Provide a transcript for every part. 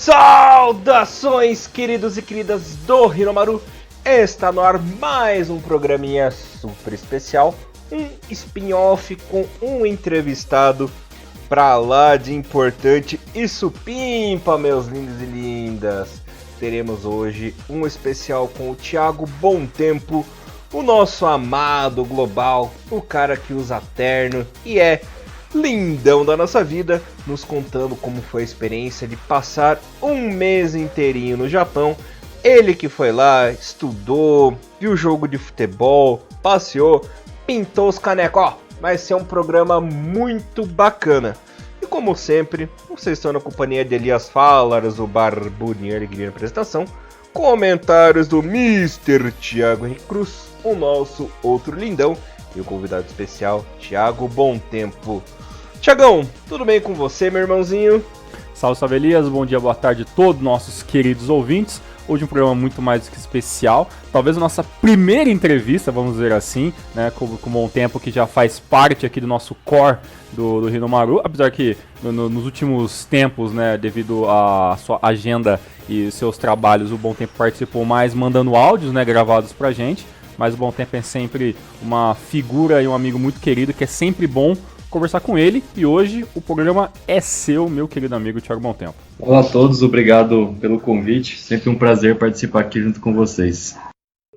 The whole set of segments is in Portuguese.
Saudações, queridos e queridas do Hinomaru! Está no ar mais um programinha super especial, um spin-off com um entrevistado pra lá de importante e supimpa, meus lindos e lindas. Teremos hoje um especial com o Thiago Bom Tempo, o nosso amado global, o cara que usa terno e é lindão da nossa vida, nos contando como foi a experiência de passar um mês inteirinho no Japão. Ele que foi lá, estudou, viu jogo de futebol, passeou, pintou os canecos. Ó, vai ser um programa muito bacana. E como sempre, vocês estão na companhia de Elias Falas, o Barbudinho Alegria na apresentação, comentários do Mr. Thiago Henrique Cruz, o nosso outro lindão, e o convidado especial, Thiago Bom Tempo. Thiagão, tudo bem com você, meu irmãozinho? Salve, salve Elias, bom dia, boa tarde a todos nossos queridos ouvintes. Hoje um programa muito mais do que especial, talvez a nossa primeira entrevista, vamos dizer assim, né, com o Bom Tempo, que já faz parte aqui do nosso core do Hinomaru, apesar que nos últimos tempos, né, devido à sua agenda e seus trabalhos, o Bom Tempo participou mais mandando áudios, né, gravados pra gente, mas o Bom Tempo é sempre uma figura e um amigo muito querido, que é sempre bom conversar com ele, e hoje o programa é seu, meu querido amigo Thiago Bom Tempo. Olá a todos, obrigado pelo convite, sempre um prazer participar aqui junto com vocês.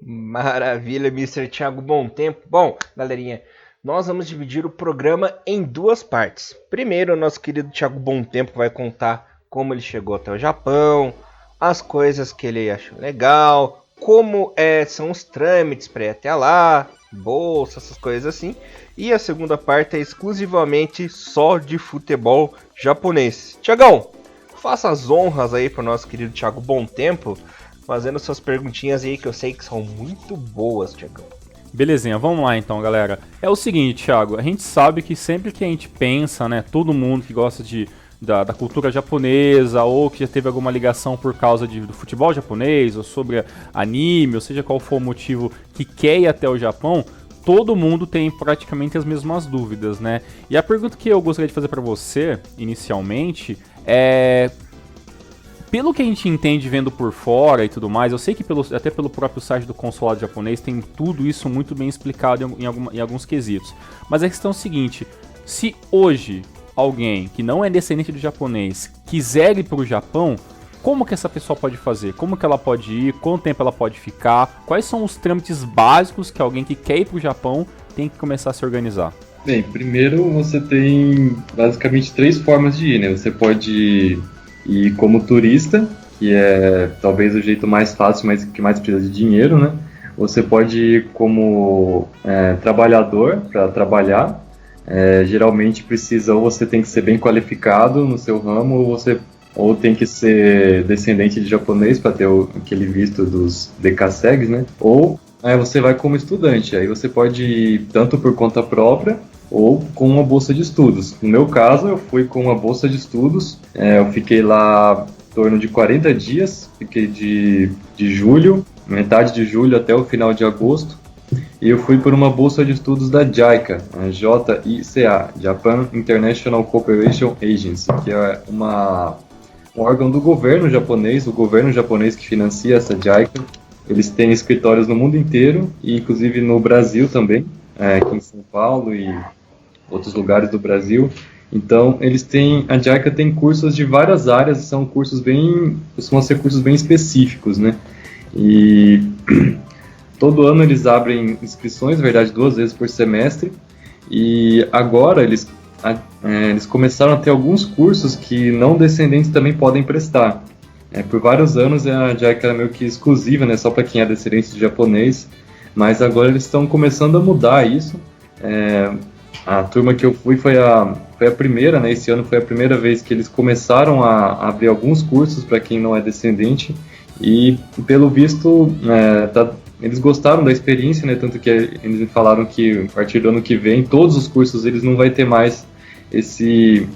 Maravilha, Mr. Thiago Bom Tempo. Bom, galerinha, nós vamos dividir o programa em duas partes. Primeiro, o nosso querido Thiago Bom Tempo vai contar como ele chegou até o Japão, as coisas que ele achou legal, como são os trâmites para ir até lá, bolsa, essas coisas assim. E a segunda parte é exclusivamente só de futebol japonês. Thiagão, faça as honras aí pro nosso querido Thiago Bom Tempo, fazendo suas perguntinhas aí que eu sei que são muito boas, Thiagão. Belezinha, vamos lá então, galera. É o seguinte, Thiago, a gente sabe que sempre que a gente pensa, né, todo mundo que gosta da cultura japonesa ou que já teve alguma ligação por causa do futebol japonês ou sobre anime, ou seja qual for o motivo que quer ir até o Japão, todo mundo tem praticamente as mesmas dúvidas, né? E a pergunta que eu gostaria de fazer para você, inicialmente, é... Pelo que a gente entende vendo por fora e tudo mais, eu sei que até pelo próprio site do consulado japonês tem tudo isso muito bem explicado em alguns quesitos. Mas a questão é o seguinte, se hoje alguém que não é descendente do japonês quiser ir para o Japão, como que essa pessoa pode fazer? Como que ela pode ir? Quanto tempo ela pode ficar? Quais são os trâmites básicos que alguém que quer ir para o Japão tem que começar a se organizar? Bem, primeiro você tem basicamente 3 formas de ir, né? Você pode ir como turista, que é talvez o jeito mais fácil, mas que mais precisa de dinheiro, né? Você pode ir como trabalhador, para trabalhar. Geralmente precisa, ou você tem que ser bem qualificado no seu ramo, ou tem que ser descendente de japonês para ter aquele visto dos DKSEGs, né? Ou você vai como estudante, aí você pode ir tanto por conta própria ou com uma bolsa de estudos. No meu caso, eu fui com uma bolsa de estudos, eu fiquei lá em torno de 40 dias, fiquei de julho, metade de julho até o final de agosto, e eu fui por uma bolsa de estudos da JICA, a JICA, Japan International Cooperation Agency, que é um órgão do governo japonês, o governo japonês que financia essa JICA. Eles têm escritórios no mundo inteiro, e inclusive no Brasil também, aqui em São Paulo e outros lugares do Brasil. Então, a JICA tem cursos de várias áreas, costumam ser cursos bem específicos, né? E todo ano eles abrem inscrições, na verdade 2 vezes por semestre, e agora eles começaram a ter alguns cursos que não descendentes também podem prestar. Por vários anos a JICA era meio que exclusiva, né, só para quem é descendente de japonês, mas agora eles estão começando a mudar isso. A turma que eu fui foi a primeira, né, esse ano foi a primeira vez que eles começaram a abrir alguns cursos para quem não é descendente, e pelo visto eles gostaram da experiência, né, tanto que eles me falaram que a partir do ano que vem todos os cursos eles não vai ter mais esse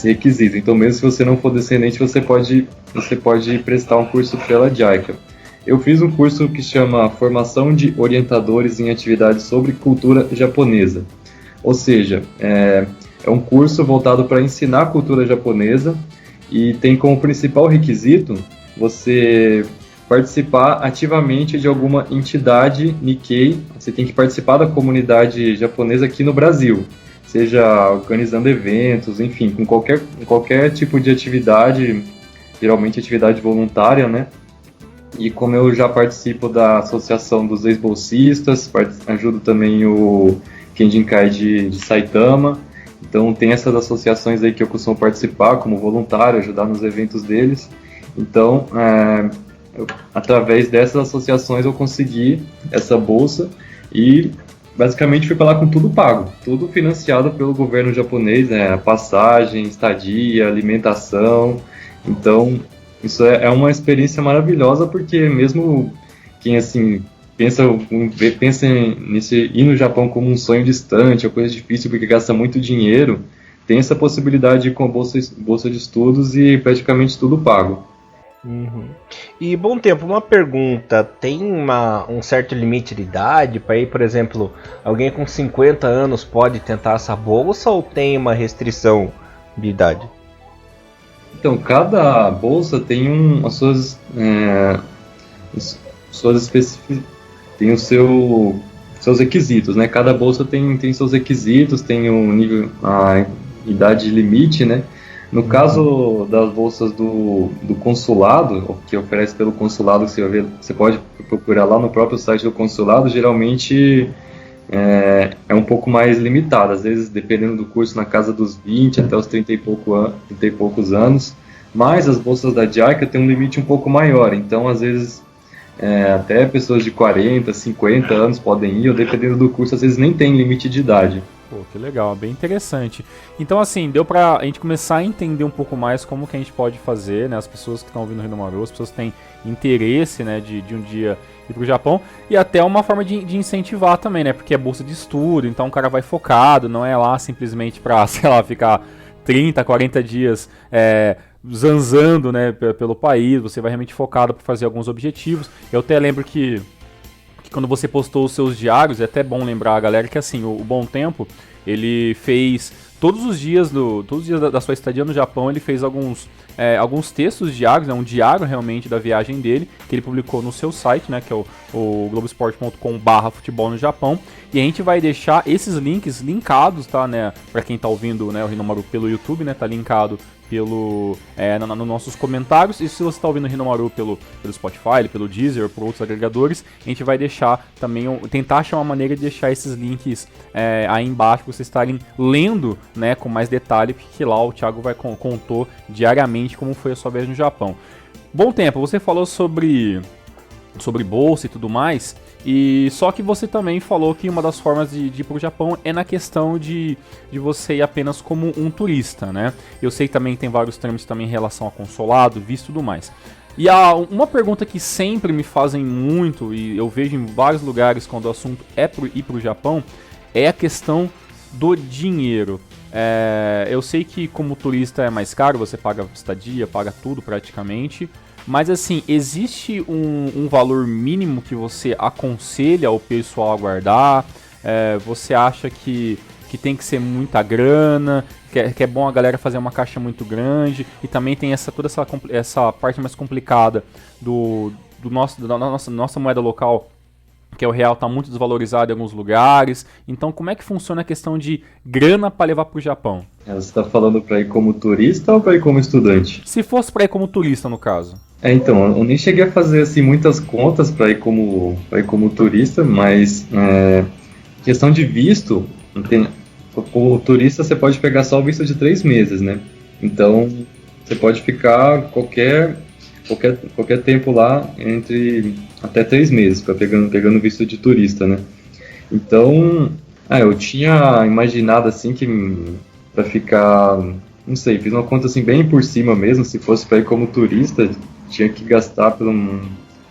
requisito. Então, mesmo se você não for descendente, você pode prestar um curso pela JICA. Eu fiz um curso que chama Formação de Orientadores em Atividades sobre Cultura Japonesa. Ou seja, é um curso voltado para ensinar a cultura japonesa e tem como principal requisito você participar ativamente de alguma entidade Nikkei. Você tem que participar da comunidade japonesa aqui no Brasil, seja organizando eventos, enfim, com qualquer tipo de atividade, geralmente atividade voluntária, né? E como eu já participo da Associação dos Ex-Bolsistas, ajudo também o Kenjinkai de Saitama, então tem essas associações aí que eu costumo participar como voluntário, ajudar nos eventos deles. Então, através dessas associações eu consegui essa bolsa e basicamente fui para lá com tudo pago, tudo financiado pelo governo japonês, né? Passagem, estadia, alimentação. Então, isso é uma experiência maravilhosa, porque mesmo quem assim pensa nesse ir no Japão como um sonho distante, ou coisa difícil porque gasta muito dinheiro, tem essa possibilidade de ir com bolsa de estudos e praticamente tudo pago. Uhum. E Bom Tempo, uma pergunta, tem um certo limite de idade para ir, por exemplo, alguém com 50 anos pode tentar essa bolsa ou tem uma restrição de idade? Então, cada bolsa tem as suas tem seus requisitos, né? Cada bolsa tem seus requisitos, tem a idade limite, né? No caso das bolsas do consulado, que oferece pelo consulado, você pode procurar lá no próprio site do consulado, geralmente é um pouco mais limitado, às vezes dependendo do curso na casa dos 20 até os 30 e poucos anos, mas as bolsas da JICA têm um limite um pouco maior, então às vezes até pessoas de 40, 50 anos podem ir, ou dependendo do curso, às vezes nem tem limite de idade. Pô, que legal, bem interessante. Então, assim, deu pra a gente começar a entender um pouco mais como que a gente pode fazer, né? As pessoas que estão ouvindo o Hinomaru, as pessoas que têm interesse, né, de um dia ir pro Japão, e até uma forma de incentivar também, né? Porque é bolsa de estudo, então o cara vai focado, não é lá simplesmente pra, sei lá, ficar 30, 40 dias zanzando, né, pelo país, você vai realmente focado para fazer alguns objetivos. Eu até lembro que quando você postou os seus diários, é até bom lembrar a galera que assim, o Bom Tempo, ele fez todos os dias da sua estadia no Japão, ele fez alguns textos diários, né, um diário realmente da viagem dele, que ele publicou no seu site, né, que é o globesport.com/futebol no Japão, e a gente vai deixar esses links linkados, tá, né, para quem tá ouvindo, né, o Hinomaru pelo YouTube, né, tá linkado nos nossos comentários, e se você está ouvindo o Hinomaru pelo Spotify, pelo Deezer, por outros agregadores, a gente vai deixar também, tentar achar uma maneira de deixar esses links aí embaixo, para vocês estarem lendo, né, com mais detalhe, porque lá o Thiago contou diariamente como foi a sua viagem no Japão. Bom Tempo, você falou sobre bolsa e tudo mais, e só que você também falou que uma das formas de ir para o Japão é na questão de você ir apenas como um turista, né? Eu sei que também tem vários trâmites também em relação a consulado, visto e tudo mais. E uma pergunta que sempre me fazem muito, e eu vejo em vários lugares quando o assunto é ir para o Japão, é a questão do dinheiro. Eu sei que como turista é mais caro, você paga estadia, paga tudo praticamente, mas assim, existe um valor mínimo que você aconselha o pessoal a guardar? Você acha que tem que ser muita grana, que é bom a galera fazer uma caixa muito grande, e também tem toda essa parte mais complicada da nossa moeda local, que é o real, tá muito desvalorizado em alguns lugares. Então, como é que funciona a questão de grana para levar pro Japão? Você está falando para ir como turista ou para ir como estudante? Se fosse para ir como turista, no caso. Então, eu nem cheguei a fazer assim muitas contas para ir como turista, mas questão de visto, como turista você pode pegar só o visto de 3 meses, né? Então, você pode ficar qualquer tempo lá, entre até 3 meses, pegando visto de turista, né? Então, eu tinha imaginado assim que para ficar, não sei, fiz uma conta assim bem por cima mesmo, se fosse para ir como turista, tinha que gastar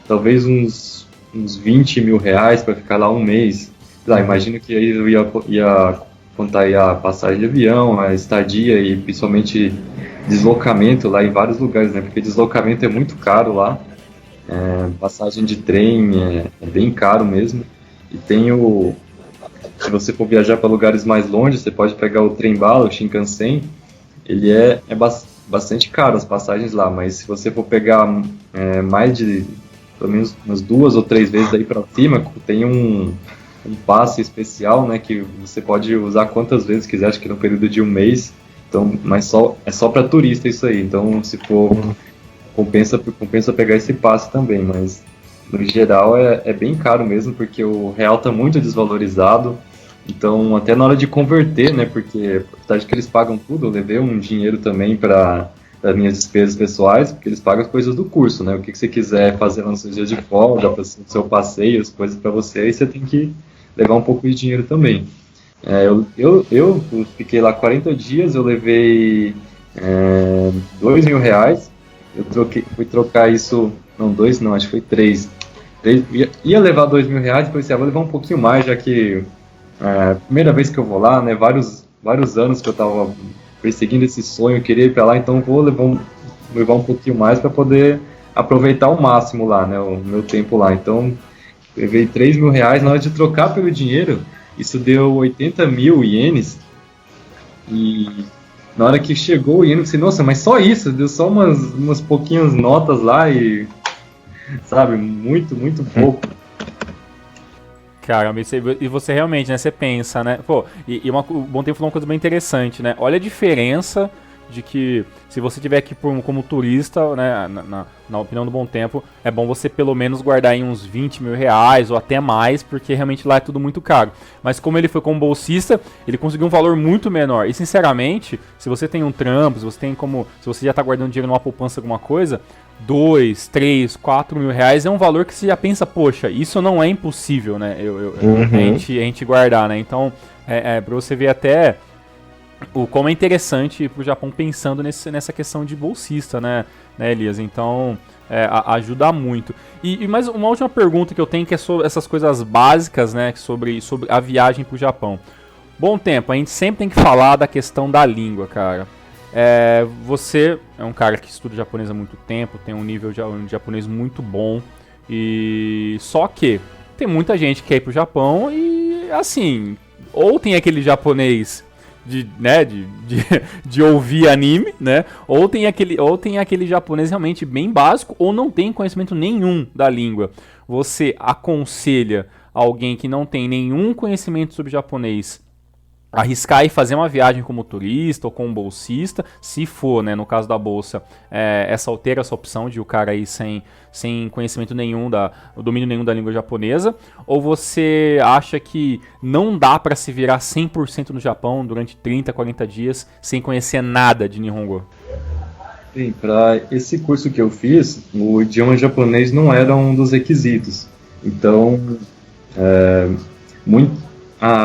talvez uns 20 mil reais para ficar lá um mês. Imagino que aí eu ia contar aí a passagem de avião, a estadia e principalmente deslocamento lá em vários lugares, né? Porque deslocamento é muito caro lá, passagem de trem é bem caro mesmo. E se você for viajar para lugares mais longe, você pode pegar o trem-bala, o Shinkansen. Ele bastante caro as passagens lá, mas se você for pegar mais de pelo menos umas 2 ou 3 vezes daí para cima, tem um passe especial, né, que você pode usar quantas vezes quiser, acho que no período de um mês. Então, mas é só para turista isso aí. Então, se for compensa pegar esse passe também, mas no geral é bem caro mesmo, porque o real tá muito desvalorizado. Então, até na hora de converter, né, porque apesar de que eles pagam tudo, eu levei um dinheiro também para as minhas despesas pessoais, porque eles pagam as coisas do curso, né, o que você quiser fazer lá nos seus dias de folga, para o seu passeio, as coisas para você, aí você tem que levar um pouco de dinheiro também. Eu fiquei lá 40 dias, eu levei R$ 2.000, fui trocar isso, não, dois não, acho que foi três. Ia levar R$ 2.000, depois vou levar um pouquinho mais, já que primeira vez que eu vou lá, né, vários anos que eu estava perseguindo esse sonho, eu queria ir para lá, então vou levar um pouquinho mais para poder aproveitar ao máximo lá, né, o meu tempo lá. Então, levei R$ 3.000, na hora de trocar pelo dinheiro, isso deu 80 mil ienes, e na hora que chegou o iene, eu pensei, nossa, mas só isso, deu só umas pouquinhas notas lá e, sabe, muito, muito pouco. Cara, e você realmente, né, você pensa, né, pô, o Bom Tempo falou uma coisa bem interessante, né, olha a diferença de que se você tiver aqui como turista, né, na opinião do Bom Tempo, é bom você pelo menos guardar aí uns R$ 20.000 ou até mais, porque realmente lá é tudo muito caro. Mas como ele foi como bolsista, ele conseguiu um valor muito menor. E sinceramente, se você tem um trampo, se você já tá guardando dinheiro numa poupança, alguma coisa, 2, 3, 4 mil reais é um valor que você já pensa, poxa, isso não é impossível, né, a gente guardar, né, então, pra você ver até como é interessante ir pro Japão pensando nessa questão de bolsista, né, Elias, então, ajuda muito. E mais uma última pergunta que eu tenho, que é sobre essas coisas básicas, né, sobre a viagem pro Japão. Bom Tempo, a gente sempre tem que falar da questão da língua, cara. Você é um cara que estuda japonês há muito tempo, tem um nível de japonês muito bom, e só que tem muita gente que quer ir pro Japão e, assim, ou tem aquele japonês de ouvir anime, né, ou tem aquele japonês realmente bem básico, ou não tem conhecimento nenhum da língua. Você aconselha alguém que não tem nenhum conhecimento sobre japonês arriscar e fazer uma viagem como turista ou como bolsista, se for, né, no caso da bolsa, ter essa opção de o cara ir sem conhecimento nenhum, domínio nenhum da língua japonesa, ou você acha que não dá para se virar 100% no Japão durante 30, 40 dias sem conhecer nada de Nihongo? Sim, para esse curso que eu fiz, o idioma japonês não era um dos requisitos. Então,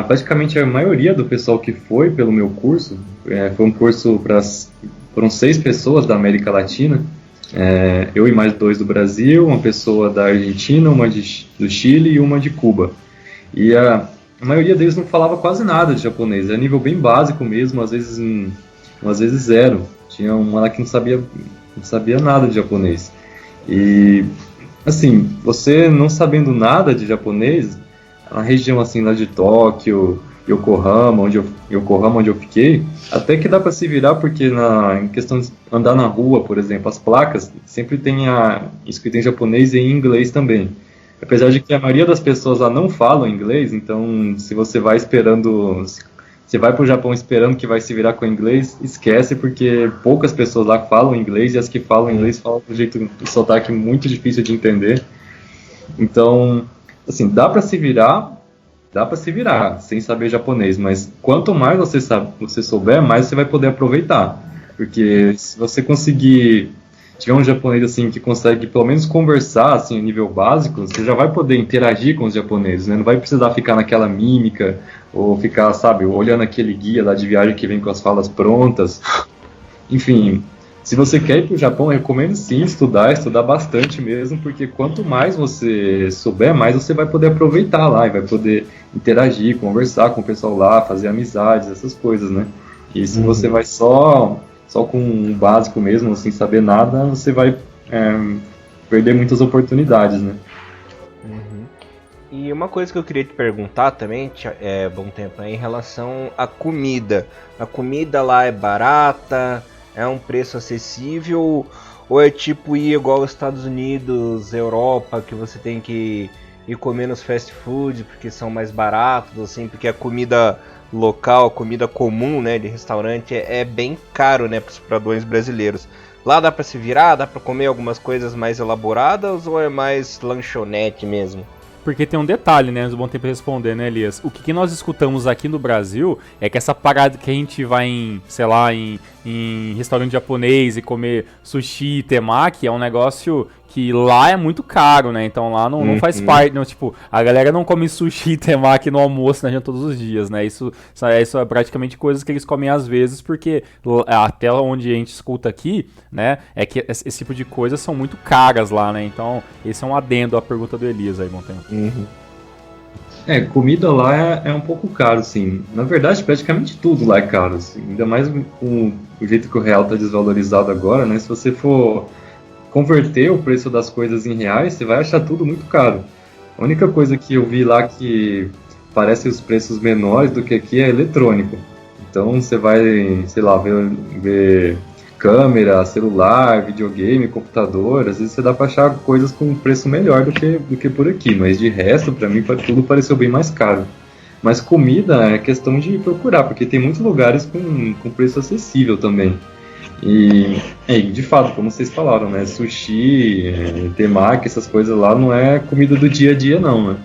praticamente a maioria do pessoal que foi pelo meu curso, foi um curso foram 6 pessoas da América Latina, eu e mais 2 do Brasil, uma pessoa da Argentina, uma do Chile e uma de Cuba. E a maioria deles não falava quase nada de japonês, era nível bem básico mesmo, às vezes zero. Tinha uma lá que não sabia nada de japonês. E, assim, você não sabendo nada de japonês, a região assim lá de Tóquio, Yokohama, onde eu fiquei, até que dá para se virar, porque em questão de andar na rua, por exemplo, as placas sempre tem escrito em japonês e em inglês também. Apesar de que a maioria das pessoas lá não falam inglês, então se você vai para o Japão esperando que vai se virar com inglês, esquece, porque poucas pessoas lá falam inglês, e as que falam inglês falam de um jeito, um sotaque muito difícil de entender. Então, assim, dá para se virar sem saber japonês, mas quanto mais você souber, mais você vai poder aproveitar, porque se você tiver um japonês assim que consegue pelo menos conversar assim a nível básico, você já vai poder interagir com os japoneses, né? Não vai precisar ficar naquela mímica ou ficar, sabe, olhando aquele guia lá de viagem que vem com as falas prontas. Enfim, se você quer ir para o Japão, eu recomendo sim estudar bastante mesmo, porque quanto mais você souber, mais você vai poder aproveitar lá e vai poder interagir, conversar com o pessoal lá, fazer amizades, essas coisas, né? E se você vai só com um básico mesmo, sem saber nada, você vai perder muitas oportunidades, né? E uma coisa que eu queria te perguntar também, Bom Tempo, é em relação à comida. A comida lá é barata, É um preço acessível ou é tipo ir igual aos Estados Unidos, Europa, que você tem que ir comer nos fast food porque são mais baratos, assim, porque a comida local, a comida comum, né, de restaurante é bem caro, né, para os padrões brasileiros. Lá dá para se virar, dá para comer algumas coisas mais elaboradas ou é mais lanchonete mesmo? Porque tem um detalhe, né? Antes do Bom Tempo responder, né, Elias? O que nós escutamos aqui no Brasil é que essa parada que a gente vai em, sei lá, em restaurante japonês e comer sushi e temaki é um negócio que lá é muito caro, né? Então lá não faz parte, não, tipo, a galera não come sushi e temaki no almoço, na janta todos os dias, né? Isso é praticamente coisas que eles comem às vezes, porque até onde a gente escuta aqui, né, é que esse tipo de coisas são muito caras lá, né? Então esse é um adendo à pergunta do Elias aí, Bom Tempo. Comida lá é um pouco caro, sim. Na verdade, praticamente tudo lá é caro, assim. Ainda mais com o jeito que o real está desvalorizado agora, né? Se você for converter o preço das coisas em reais, você vai achar tudo muito caro. A única coisa que eu vi lá que parece os preços menores do que aqui é eletrônico. Então você vai, sei lá, ver câmera, celular, videogame, computador, às vezes você dá para achar coisas com um preço melhor do que por aqui, mas de resto, para mim, tudo pareceu bem mais caro. Mas comida é questão de procurar, porque tem muitos lugares com preço acessível também. E de fato, como vocês falaram, né, sushi, temaki, essas coisas lá não é comida do dia a dia não, né?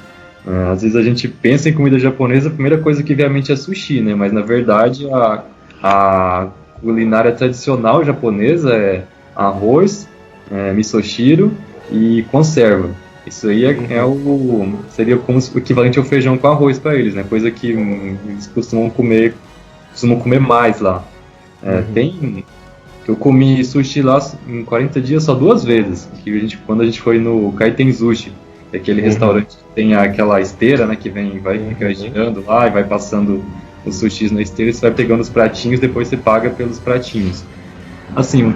Às vezes a gente pensa em comida japonesa, a primeira coisa que vem à mente é sushi, né? Mas na verdade a culinária tradicional japonesa é arroz, misoshiro e conserva. Isso aí seria como o equivalente ao feijão com arroz para eles, né? Coisa que eles costumam comer mais lá. Eu comi sushi lá em 40 dias só 2 vezes. Quando a gente foi no Kaiten Sushi, aquele restaurante que tem aquela esteira, né? Que vai ficar girando lá e vai passando os sushis na esteira, você vai pegando os pratinhos, depois você paga pelos pratinhos. Assim,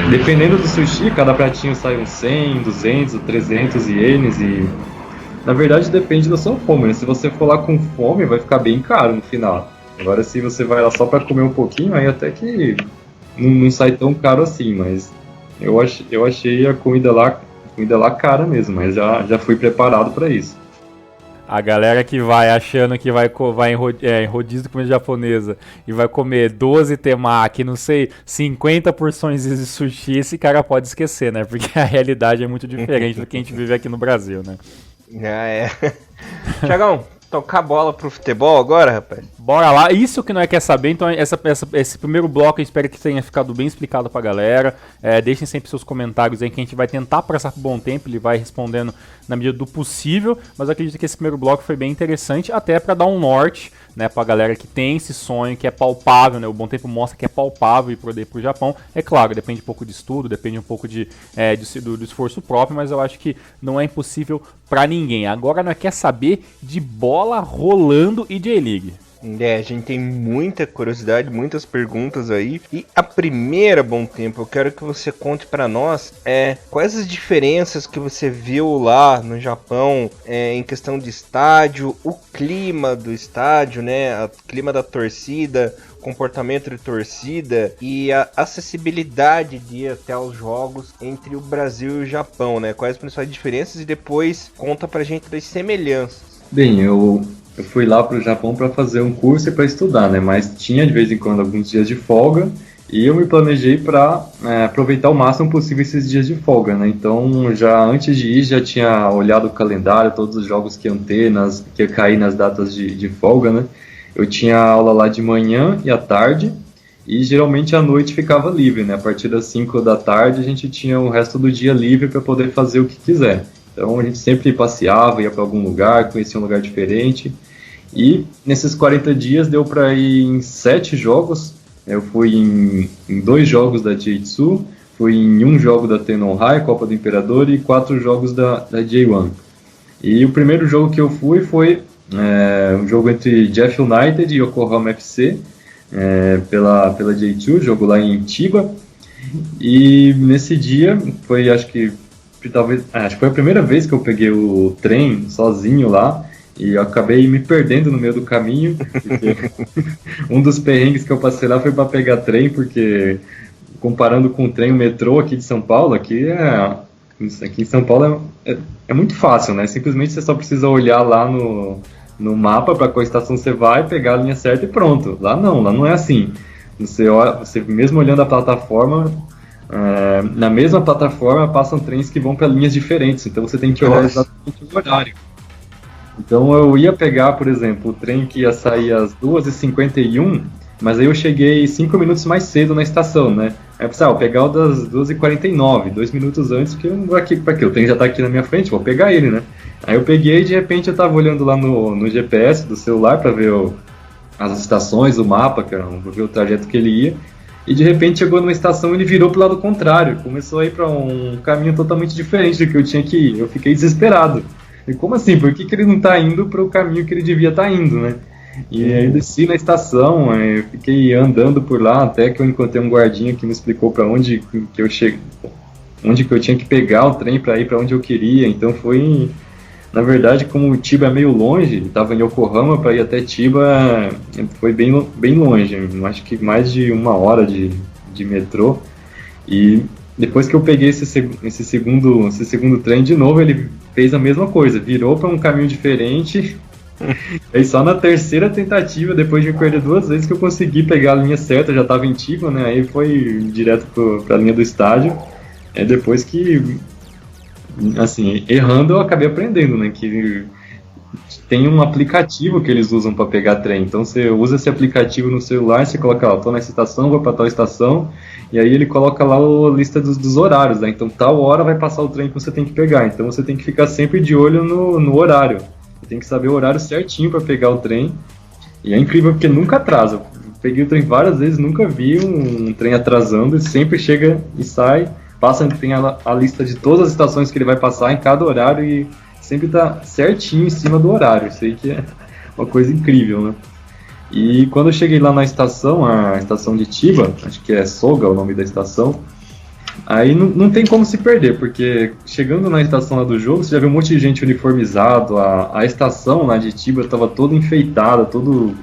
dependendo do sushi, cada pratinho sai uns 100, 200, 300 ienes e... Na verdade depende da sua fome, né? Se você for lá com fome, vai ficar bem caro no final. Agora se você vai lá só para comer um pouquinho, aí até que não sai tão caro assim, mas eu achei a comida lá cara mesmo, mas já fui preparado para isso. A galera que vai achando que vai em rodízio de comida japonesa e vai comer 12 temaki, não sei, 50 porções de sushi, esse cara pode esquecer, né? Porque a realidade é muito diferente do que a gente vive aqui no Brasil, né? Thiagão, tocar bola pro futebol agora, rapaz? Bora lá, isso que não quer saber, então esse primeiro bloco eu espero que tenha ficado bem explicado pra galera. Deixem sempre seus comentários aí que a gente vai tentar passar por bom tempo, ele vai respondendo na medida do possível, mas eu acredito que esse primeiro bloco foi bem interessante, até pra dar um norte, né, pra galera que tem esse sonho, que é palpável, né, o Bom Tempo mostra que é palpável ir poder ir pro Japão. É claro, depende um pouco de estudo, depende um pouco do esforço próprio, mas eu acho que não é impossível pra ninguém. Agora nós quer saber de bola rolando e J-League. A gente tem muita curiosidade, muitas perguntas aí. E a primeira, Bom Tempo, eu quero que você conte pra nós quais as diferenças que você viu lá no Japão em questão de estádio, o clima do estádio, né, o clima da torcida, comportamento de torcida e a acessibilidade de ir até os jogos entre o Brasil e o Japão, né? Quais as principais diferenças e depois conta pra gente das semelhanças. Bem, eu fui lá para o Japão para fazer um curso e para estudar, né? Mas tinha de vez em quando alguns dias de folga e eu me planejei para aproveitar o máximo possível esses dias de folga, né? Então, já antes de ir, já tinha olhado o calendário, todos os jogos que iam ter, que ia cair nas datas de folga, né? Eu tinha aula lá de manhã e à tarde e geralmente à noite ficava livre, né? A partir das 5 da tarde a gente tinha o resto do dia livre para poder fazer o que quiser. Então a gente sempre passeava, ia para algum lugar, conhecia um lugar diferente. E nesses 40 dias deu para ir em 7 jogos. Eu fui em 2 jogos da J2, fui em 1 jogo da Tenon High, Copa do Imperador, e 4 jogos da J1. E o primeiro jogo que eu fui foi um jogo entre Jeff United e Yokohama FC, pela J2, jogo lá em Chiba. E nesse dia foi, acho que foi a primeira vez que eu peguei o trem sozinho lá. E eu acabei me perdendo no meio do caminho, porque um dos perrengues que eu passei lá foi para pegar trem, porque comparando com o trem, o metrô aqui de São Paulo, aqui em São Paulo é muito fácil, né? Simplesmente você só precisa olhar lá no mapa para qual estação você vai, pegar a linha certa e pronto. Lá não é assim. Você mesmo olhando a plataforma, na mesma plataforma passam trens que vão para linhas diferentes, então você tem que olhar exatamente o horário. Então eu ia pegar, por exemplo, o trem que ia sair às 2h51, mas aí eu cheguei 5 minutos mais cedo na estação, né? Aí eu pensei, vou pegar o das 2h49, 2 minutos antes, porque eu não vou aqui para quê? O trem já tá aqui na minha frente, vou pegar ele, né? Aí eu peguei e de repente eu tava olhando lá no GPS do celular para ver as estações, o mapa, para ver o trajeto que ele ia. E de repente chegou numa estação e ele virou pro lado contrário, começou a ir para um caminho totalmente diferente do que eu tinha que ir. Eu fiquei desesperado. E como assim? Por que ele não tá indo para o caminho que ele devia estar indo, né? E aí eu desci na estação, eu fiquei andando por lá até que eu encontrei um guardinha que me explicou para onde que eu cheguei, onde que eu tinha que pegar o trem para ir para onde eu queria. Então foi, na verdade, como Chiba é meio longe, estava em Yokohama, para ir até Chiba foi bem longe, acho que mais de 1 hora de metrô. E depois que eu peguei esse segundo trem de novo, ele fez a mesma coisa, virou para um caminho diferente. Aí só na terceira tentativa, depois de me perder 2 vezes, que eu consegui pegar a linha certa, já estava em Chiba, né? Aí foi direto para a linha do estádio. É depois que, assim, errando eu acabei aprendendo, né? Que tem um aplicativo que eles usam para pegar trem. Então você usa esse aplicativo no celular, você coloca, ó, tô nessa estação, vou para tal estação, e aí ele coloca lá a lista dos horários, né? Então tal hora vai passar o trem que você tem que pegar. Então você tem que ficar sempre de olho no horário. Você tem que saber o horário certinho para pegar o trem. E é incrível porque nunca atrasa. Eu peguei o trem várias vezes, nunca vi um trem atrasando, e sempre chega e sai, tem a lista de todas as estações que ele vai passar em cada horário e sempre tá certinho em cima do horário. Isso aí que é uma coisa incrível, né? E quando eu cheguei lá na estação, a estação de Chiba, acho que é Soga o nome da estação, aí não tem como se perder, porque chegando na estação lá do jogo, você já viu um monte de gente uniformizado, a estação lá de Chiba estava toda enfeitada, tudo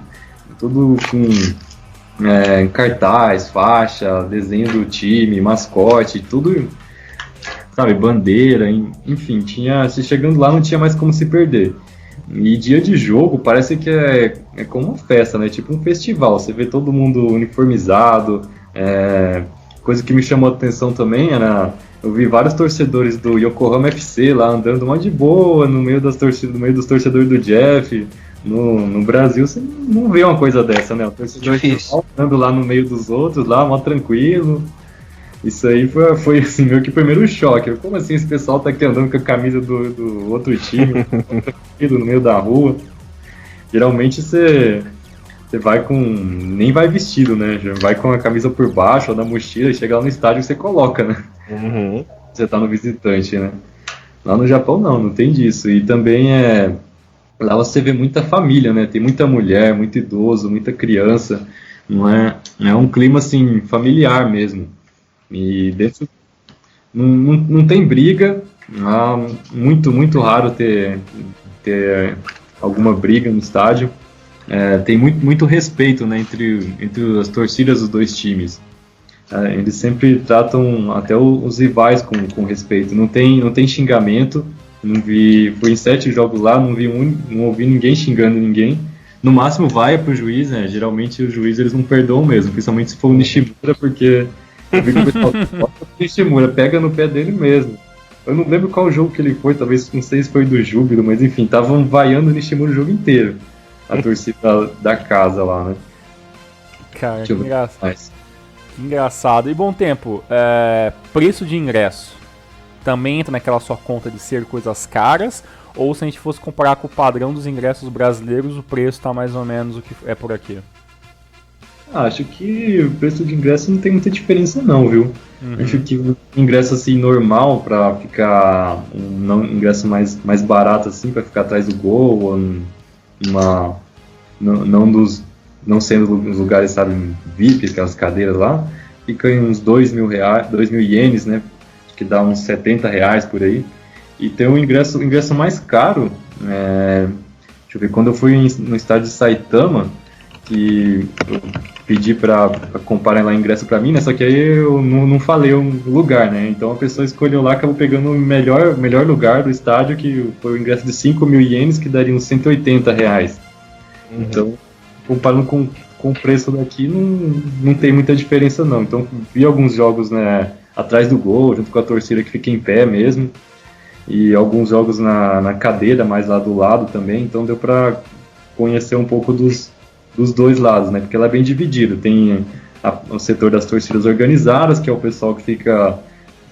com cartaz, faixa, desenho do time, mascote, tudo, sabe, bandeira, enfim, se chegando lá não tinha mais como se perder. E dia de jogo parece que é como uma festa, né? Tipo um festival, você vê todo mundo uniformizado. Coisa que me chamou a atenção também eu vi vários torcedores do Yokohama FC lá andando mais de boa no meio dos torcedores do Jeff. No Brasil você não vê uma coisa dessa, né? O torcedor andando lá no meio dos outros, lá, mó tranquilo. Isso aí foi assim, meu que primeiro choque. Como assim esse pessoal tá aqui andando com a camisa do outro time, tranquilo, no meio da rua? Geralmente você vai nem vai vestido, né? Já vai com a camisa por baixo ou na mochila e chega lá no estádio e você coloca, né? Uhum. Você tá no visitante, né? Lá no Japão não tem disso. E também lá você vê muita família, né? Tem muita mulher, muito idoso, muita criança. Não é um clima assim familiar mesmo. E dentro não tem briga, muito raro ter alguma briga no estádio. Tem muito respeito, né, entre as torcidas dos dois times. Eles sempre tratam até os rivais com respeito. Não tem xingamento. Fui em 7 jogos lá, não ouvi ninguém xingando ninguém. No máximo vai pro juiz, né? Geralmente os juízes eles não perdoam mesmo, principalmente se for o Nishimura, porque eu vi que o pessoal Nishimura pega no pé dele mesmo. Eu não lembro qual jogo que ele foi, talvez, não sei se foi do Júbilo, mas enfim, estavam vaiando o Nishimura o jogo inteiro. A torcida da casa lá, né? Cara, que engraçado. E bom tempo, preço de ingresso também entra naquela sua conta de ser coisas caras? Ou se a gente fosse comparar com o padrão dos ingressos brasileiros, o preço tá mais ou menos o que é por aqui? Acho que o preço de ingresso não tem muita diferença não, viu? Uhum. Acho que o ingresso assim normal para ficar um ingresso mais barato assim para ficar atrás do gol, ou não sendo os lugares, sabe, VIP, aquelas cadeiras lá, fica em uns 2.000 ienes, né? Que dá uns R$70 por aí. E tem o ingresso mais caro, deixa eu ver, quando eu fui no estádio de Saitama, que eu pedi pra comprarem lá ingresso pra mim, né? Só que aí eu não falei o lugar, né? Então a pessoa escolheu lá, acabou pegando o melhor lugar do estádio, que foi o ingresso de 5.000 ienes, que daria uns R$ 180. Então, comparando com o preço daqui, não tem muita diferença não. Então vi alguns jogos, né, atrás do gol, junto com a torcida que fica em pé mesmo, e alguns jogos na cadeira, mais lá do lado também, então deu pra conhecer um pouco dos dois lados, né, porque ela é bem dividida. Tem o setor das torcidas organizadas, que é o pessoal que fica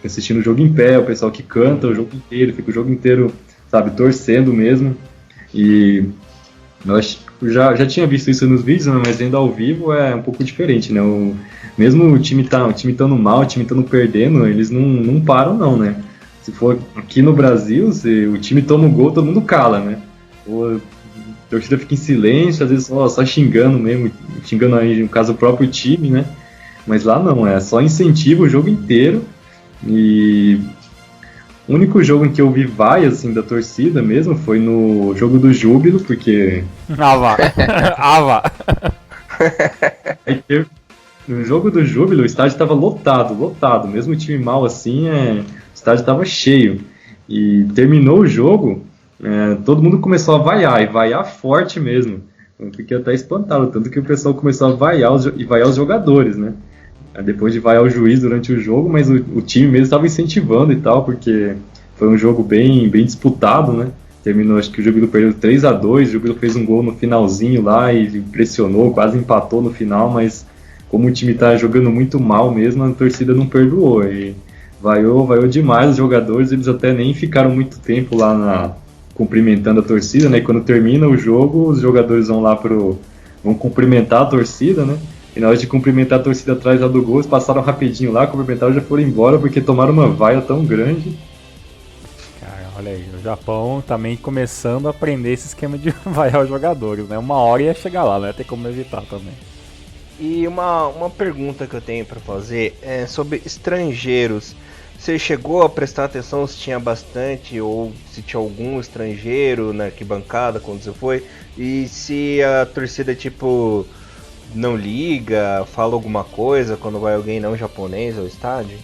assistindo o jogo em pé, o pessoal que canta o jogo inteiro, fica o jogo inteiro, sabe, torcendo mesmo. E eu já tinha visto isso nos vídeos, né, mas vendo ao vivo é um pouco diferente, né? Mesmo o time estando mal, o time estando perdendo, eles não param não, né? Se for aqui no Brasil, se o time toma um gol, todo mundo cala, né? A torcida fica em silêncio, às vezes só xingando mesmo, xingando aí, no caso, o próprio time, né? Mas lá não, é só incentivo o jogo inteiro. E o único jogo em que eu vi vaias assim, da torcida mesmo foi no jogo do Júbilo, porque... Ava! No jogo do Júbilo, o estádio estava lotado. Mesmo o time mal assim, o estádio estava cheio. E terminou o jogo, todo mundo começou a vaiar, e vaiar forte mesmo. Eu fiquei até espantado, tanto que o pessoal começou a vaiar os jogadores, né? Depois de vaiar o juiz durante o jogo, mas o time mesmo estava incentivando e tal, porque foi um jogo bem disputado, né? Terminou, acho que o Júbilo perdeu 3-2, o Júbilo fez um gol no finalzinho lá e pressionou, quase empatou no final, mas como o time tá jogando muito mal mesmo, a torcida não perdoou, e vaiou demais os jogadores, eles até nem ficaram muito tempo lá cumprimentando a torcida, né? E quando termina o jogo, os jogadores vão cumprimentar a torcida, né? E na hora de cumprimentar a torcida atrás lá do gol, eles passaram rapidinho lá, cumprimentaram e já foram embora porque tomaram uma vaia tão grande. Cara, olha aí, o Japão também começando a aprender esse esquema de vaiar os jogadores, né? Uma hora ia chegar lá, não ia ter como evitar também. E uma pergunta que eu tenho pra fazer é sobre estrangeiros. Você chegou a prestar atenção se tinha bastante ou se tinha algum estrangeiro na arquibancada quando você foi? E se a torcida, tipo, não liga, fala alguma coisa quando vai alguém não japonês ao estádio?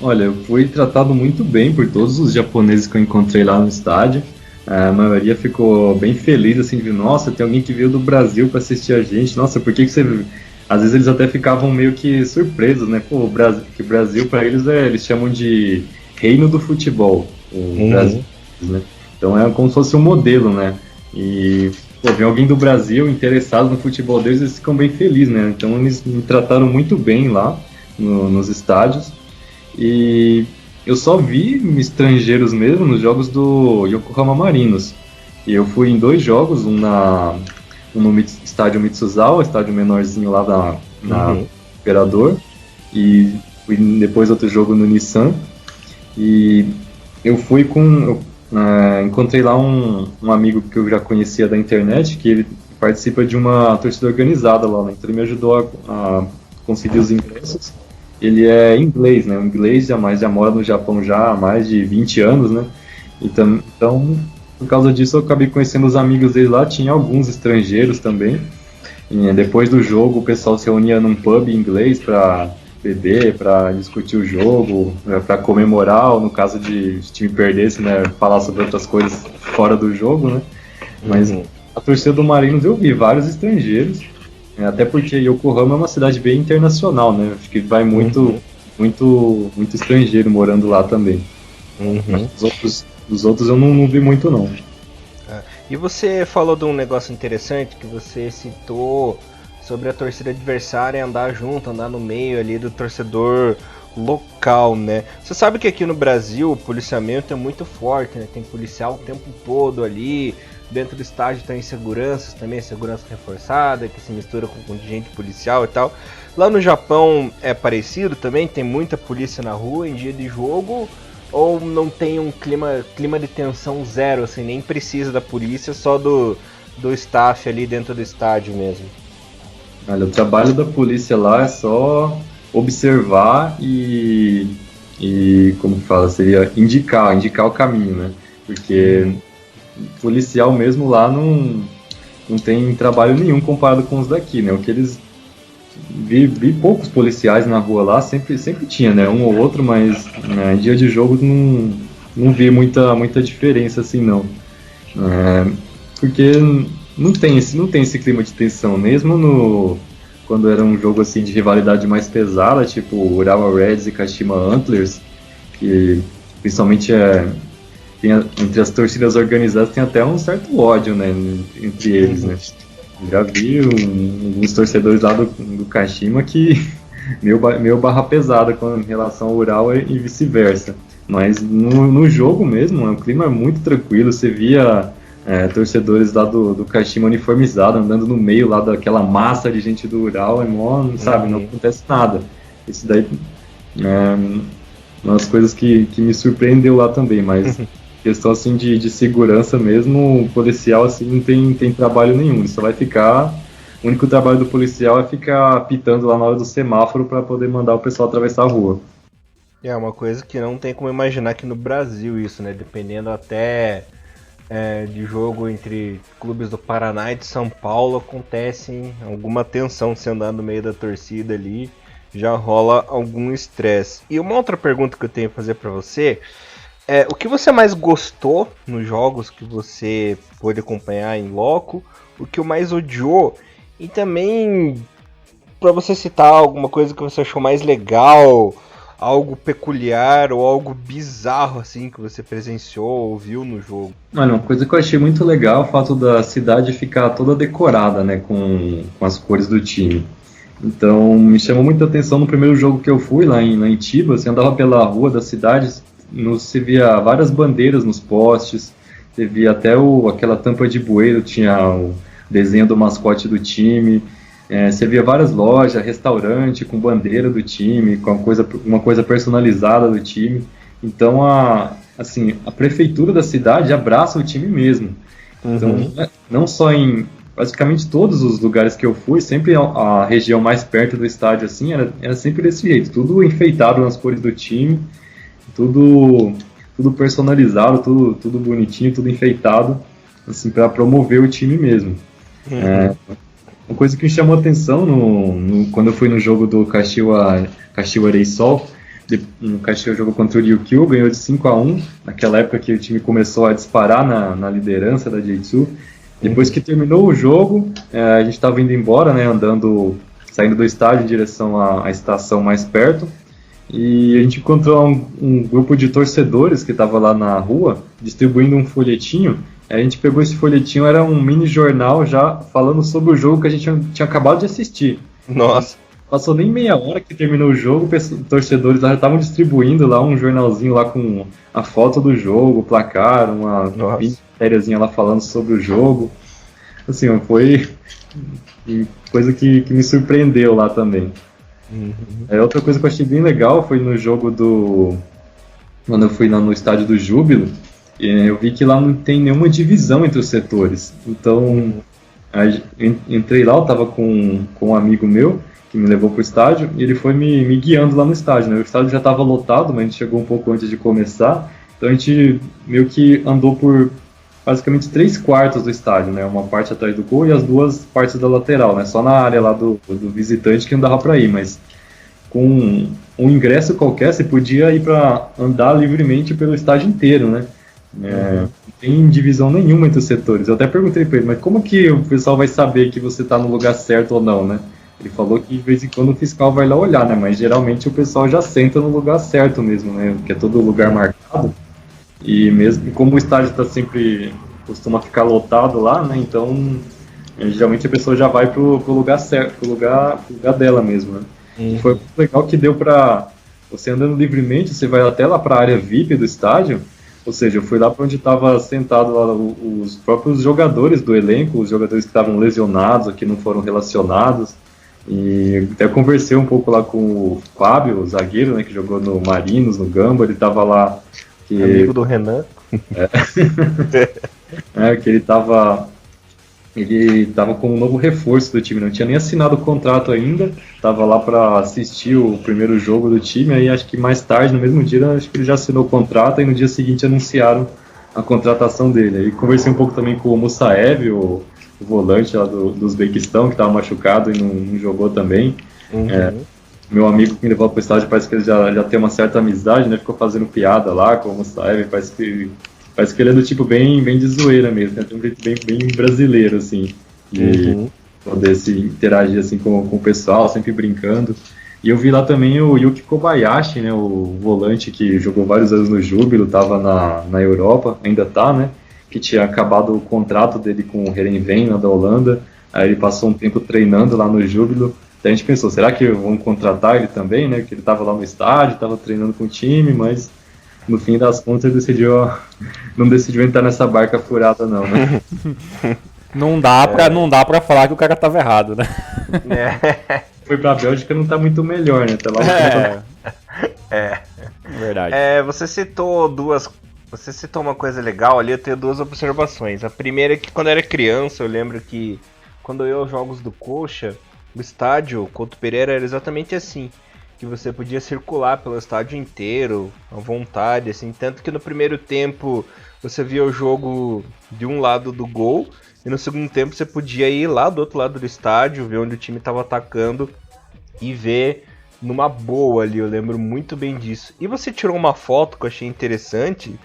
Olha, eu fui tratado muito bem por todos os japoneses que eu encontrei lá no estádio. A maioria ficou bem feliz, assim, de nossa, tem alguém que veio do Brasil para assistir a gente. Nossa, por que você... Às vezes eles até ficavam meio que surpresos, né? Pô, que o Brasil para eles eles chamam de reino do futebol, o Brasil, né? Então é como se fosse um modelo, né? E pô, vem alguém do Brasil interessado no futebol deles, eles ficam bem felizes, né? Então eles me trataram muito bem lá nos estádios. E eu só vi estrangeiros mesmo nos jogos do Yokohama Marinos. E eu fui em 2 jogos, um no estádio Mitsuzawa, estádio menorzinho lá na Imperador, e fui depois outro jogo no Nissan. E eu fui encontrei lá um amigo que eu já conhecia da internet, que ele participa de uma torcida organizada lá, né? Então ele me ajudou a conseguir os ingressos. Ele é inglês, né? Um inglês já mora no Japão já há mais de 20 anos, né? Então, por causa disso, eu acabei conhecendo os amigos dele lá. Tinha alguns estrangeiros também. E depois do jogo, o pessoal se reunia num pub inglês para beber, para discutir o jogo, para comemorar, ou no caso de se o time perdesse, né? Falar sobre outras coisas fora do jogo, né? Mas a torcida do Marinos eu vi vários estrangeiros. Até porque Yokohama é uma cidade bem internacional, né? Acho que vai muito estrangeiro morando lá também. Mas os outros eu não vi muito, não. E você falou de um negócio interessante que você citou sobre a torcida adversária andar junto, andar no meio ali do torcedor local, né? Você sabe que aqui no Brasil o policiamento é muito forte, né? Tem policial o tempo todo ali. Dentro do estádio tem seguranças também, segurança reforçada, que se mistura com contingente policial e tal. Lá no Japão é parecido também? Tem muita polícia na rua em dia de jogo? Ou não tem um clima de tensão zero, assim, nem precisa da polícia, só do staff ali dentro do estádio mesmo? Olha, o trabalho da polícia lá é só observar e como fala, seria indicar o caminho, né? Porque policial mesmo lá não tem trabalho nenhum comparado com os daqui, né? O que eles vi poucos policiais na rua lá, sempre tinha, né? Um ou outro, mas né, em dia de jogo não vi muita diferença assim, não. Porque não tem esse clima de tensão, mesmo quando era um jogo assim de rivalidade mais pesada, tipo Urawa Reds e Kashima Antlers, que principalmente entre as torcidas organizadas tem até um certo ódio, né, entre eles, né? Já vi alguns torcedores lá do Kashima que meio barra pesada com relação ao Urawa e vice-versa. Mas no jogo mesmo, o clima é muito tranquilo, você via torcedores lá do Kashima uniformizado, andando no meio lá daquela massa de gente do Urawa, sabe, não acontece nada. Isso daí uma das coisas que me surpreendeu lá também, mas questão assim de segurança mesmo, o policial assim não tem trabalho nenhum, ele só vai ficar, o único trabalho do policial é ficar apitando lá na hora do semáforo para poder mandar o pessoal atravessar a rua. É uma coisa que não tem como imaginar aqui no Brasil isso, né, dependendo até de jogo entre clubes do Paraná e de São Paulo, acontece alguma tensão se andar no meio da torcida ali, já rola algum estresse. E uma outra pergunta que eu tenho a fazer para você o que você mais gostou nos jogos que você pôde acompanhar em loco, o que o mais odiou, e também para você citar alguma coisa que você achou mais legal, algo peculiar ou algo bizarro assim que você presenciou ou viu no jogo. Mano, uma coisa que eu achei muito legal é o fato da cidade ficar toda decorada, né, com as cores do time. Então me chamou muita atenção no primeiro jogo que eu fui lá em Tiba, você andava pela rua da cidade, você via várias bandeiras nos postes, você via até aquela tampa de bueiro, tinha o desenho do mascote do time, você via várias lojas, restaurante com bandeira do time, com uma coisa personalizada do time. Então a prefeitura da cidade abraça o time mesmo. Então não só em basicamente todos os lugares que eu fui, sempre a região mais perto do estádio assim era sempre desse jeito, tudo enfeitado nas cores do time, tudo personalizado, tudo bonitinho, tudo enfeitado, assim, para promover o time mesmo. Uma coisa que me chamou a atenção quando eu fui no jogo do Kashiwa Reysol, o Kashiwa jogou contra o Ryukyu, ganhou de 5-1, naquela época que o time começou a disparar na liderança da J2. Depois que terminou o jogo, a gente estava indo embora, né, saindo do estádio em direção à estação mais perto, e a gente encontrou um grupo de torcedores que estava lá na rua, distribuindo um folhetinho. A gente pegou esse folhetinho, era um mini jornal já falando sobre o jogo que a gente tinha acabado de assistir. Nossa! Passou nem meia hora que terminou o jogo, os torcedores lá já estavam distribuindo lá um jornalzinho lá com a foto do jogo, o placar, uma matériazinha lá falando sobre o jogo. Assim, foi coisa que me surpreendeu lá também. Outra coisa que eu achei bem legal foi no jogo quando eu fui no estádio do Júbilo, eu vi que lá não tem nenhuma divisão entre os setores. Então, entrei lá, eu tava com um amigo meu que me levou pro estádio e ele foi me guiando lá no estádio, né? O estádio já estava lotado, mas a gente chegou um pouco antes de começar, então a gente meio que andou por basicamente 3/4 do estádio, né? Uma parte atrás do gol e as 2 partes da lateral, né? Só na área lá do visitante que não dava para ir, mas com um ingresso qualquer você podia ir para andar livremente pelo estádio inteiro, né? Não tem divisão nenhuma entre os setores. Eu até perguntei para ele, mas como que o pessoal vai saber que você está no lugar certo ou não, né? Ele falou que de vez em quando o fiscal vai lá olhar, né? Mas geralmente o pessoal já senta no lugar certo mesmo, né? Que é todo lugar marcado. E mesmo como o estádio costuma ficar lotado lá, né? Então geralmente a pessoa já vai pro lugar certo, pro lugar dela mesmo, né? E foi muito legal que deu pra você andando livremente, você vai até lá pra área VIP do estádio. Ou seja, eu fui lá para onde estava sentado lá os próprios jogadores do elenco, os jogadores que estavam lesionados ou que não foram relacionados. E até conversei um pouco lá com o Fábio, o zagueiro, né, que jogou no Marinos, no Gamba, ele estava lá... Amigo do Renan. Que ele estava com um novo reforço do time, não tinha nem assinado o contrato ainda, estava lá para assistir o primeiro jogo do time, aí acho que mais tarde, no mesmo dia, acho que ele já assinou o contrato, e no dia seguinte anunciaram a contratação dele. Aí conversei um pouco também com o Musaev, o volante lá do Uzbequistão, que estava machucado e não jogou também. Meu amigo que me levou pro estádio, parece que ele já tem uma certa amizade, né? Ficou fazendo piada lá com o Musaev, parece que ele é do tipo bem de zoeira mesmo, né? Tem um jeito bem brasileiro, assim, de poder se interagir assim com o pessoal, sempre brincando. E eu vi lá também o Yuki Kobayashi, né? O volante que jogou vários anos no Júbilo, estava na Europa, ainda tá, né? Que tinha acabado o contrato dele com o Heerenveen, da Holanda. Aí ele passou um tempo treinando lá no Júbilo. Daí a gente pensou, será que vão contratar ele também, né? Porque ele estava lá no estádio, estava treinando com o time, mas no fim das contas ele não decidiu entrar nessa barca furada não, né? Não dá pra falar que o cara tava errado, né? Foi pra Bélgica, não tá muito melhor, né? Tá lá Verdade. Você citou uma coisa legal ali, eu tenho duas observações. A primeira é que quando eu era criança, eu lembro que quando eu ia aos jogos do Coxa, o estádio Couto Pereira era exatamente assim, que você podia circular pelo estádio inteiro, à vontade, assim, tanto que no primeiro tempo você via o jogo de um lado do gol, e no segundo tempo você podia ir lá do outro lado do estádio, ver onde o time estava atacando e ver numa boa ali, eu lembro muito bem disso. E você tirou uma foto que eu achei interessante,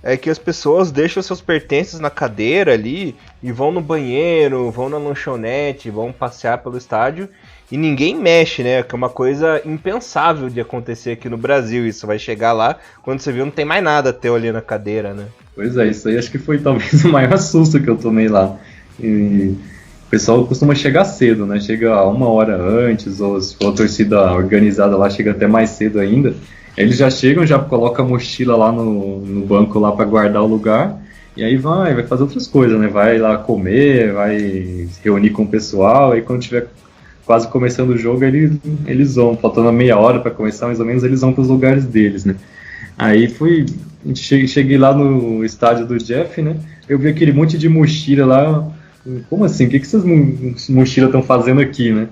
é que as pessoas deixam seus pertences na cadeira ali e vão no banheiro, vão na lanchonete, vão passear pelo estádio e ninguém mexe, né? Que é uma coisa impensável de acontecer aqui no Brasil. Isso vai chegar lá, quando você viu, não tem mais nada teu ali na cadeira, né? Pois é, isso aí acho que foi talvez o maior susto que eu tomei lá. E o pessoal costuma chegar cedo, né? Chega 1 hora antes, ou se for a torcida organizada lá, chega até mais cedo ainda. Eles já chegam, já colocam a mochila lá no banco lá para guardar o lugar, e aí vai fazer outras coisas, né? Vai lá comer, vai se reunir com o pessoal, e quando tiver quase começando o jogo, eles vão, faltando meia hora para começar, mais ou menos, eles vão para os lugares deles, né? Aí cheguei lá no estádio do Jeff, né? Eu vi aquele monte de mochila lá. Como assim? O que essas mochilas estão fazendo aqui, né?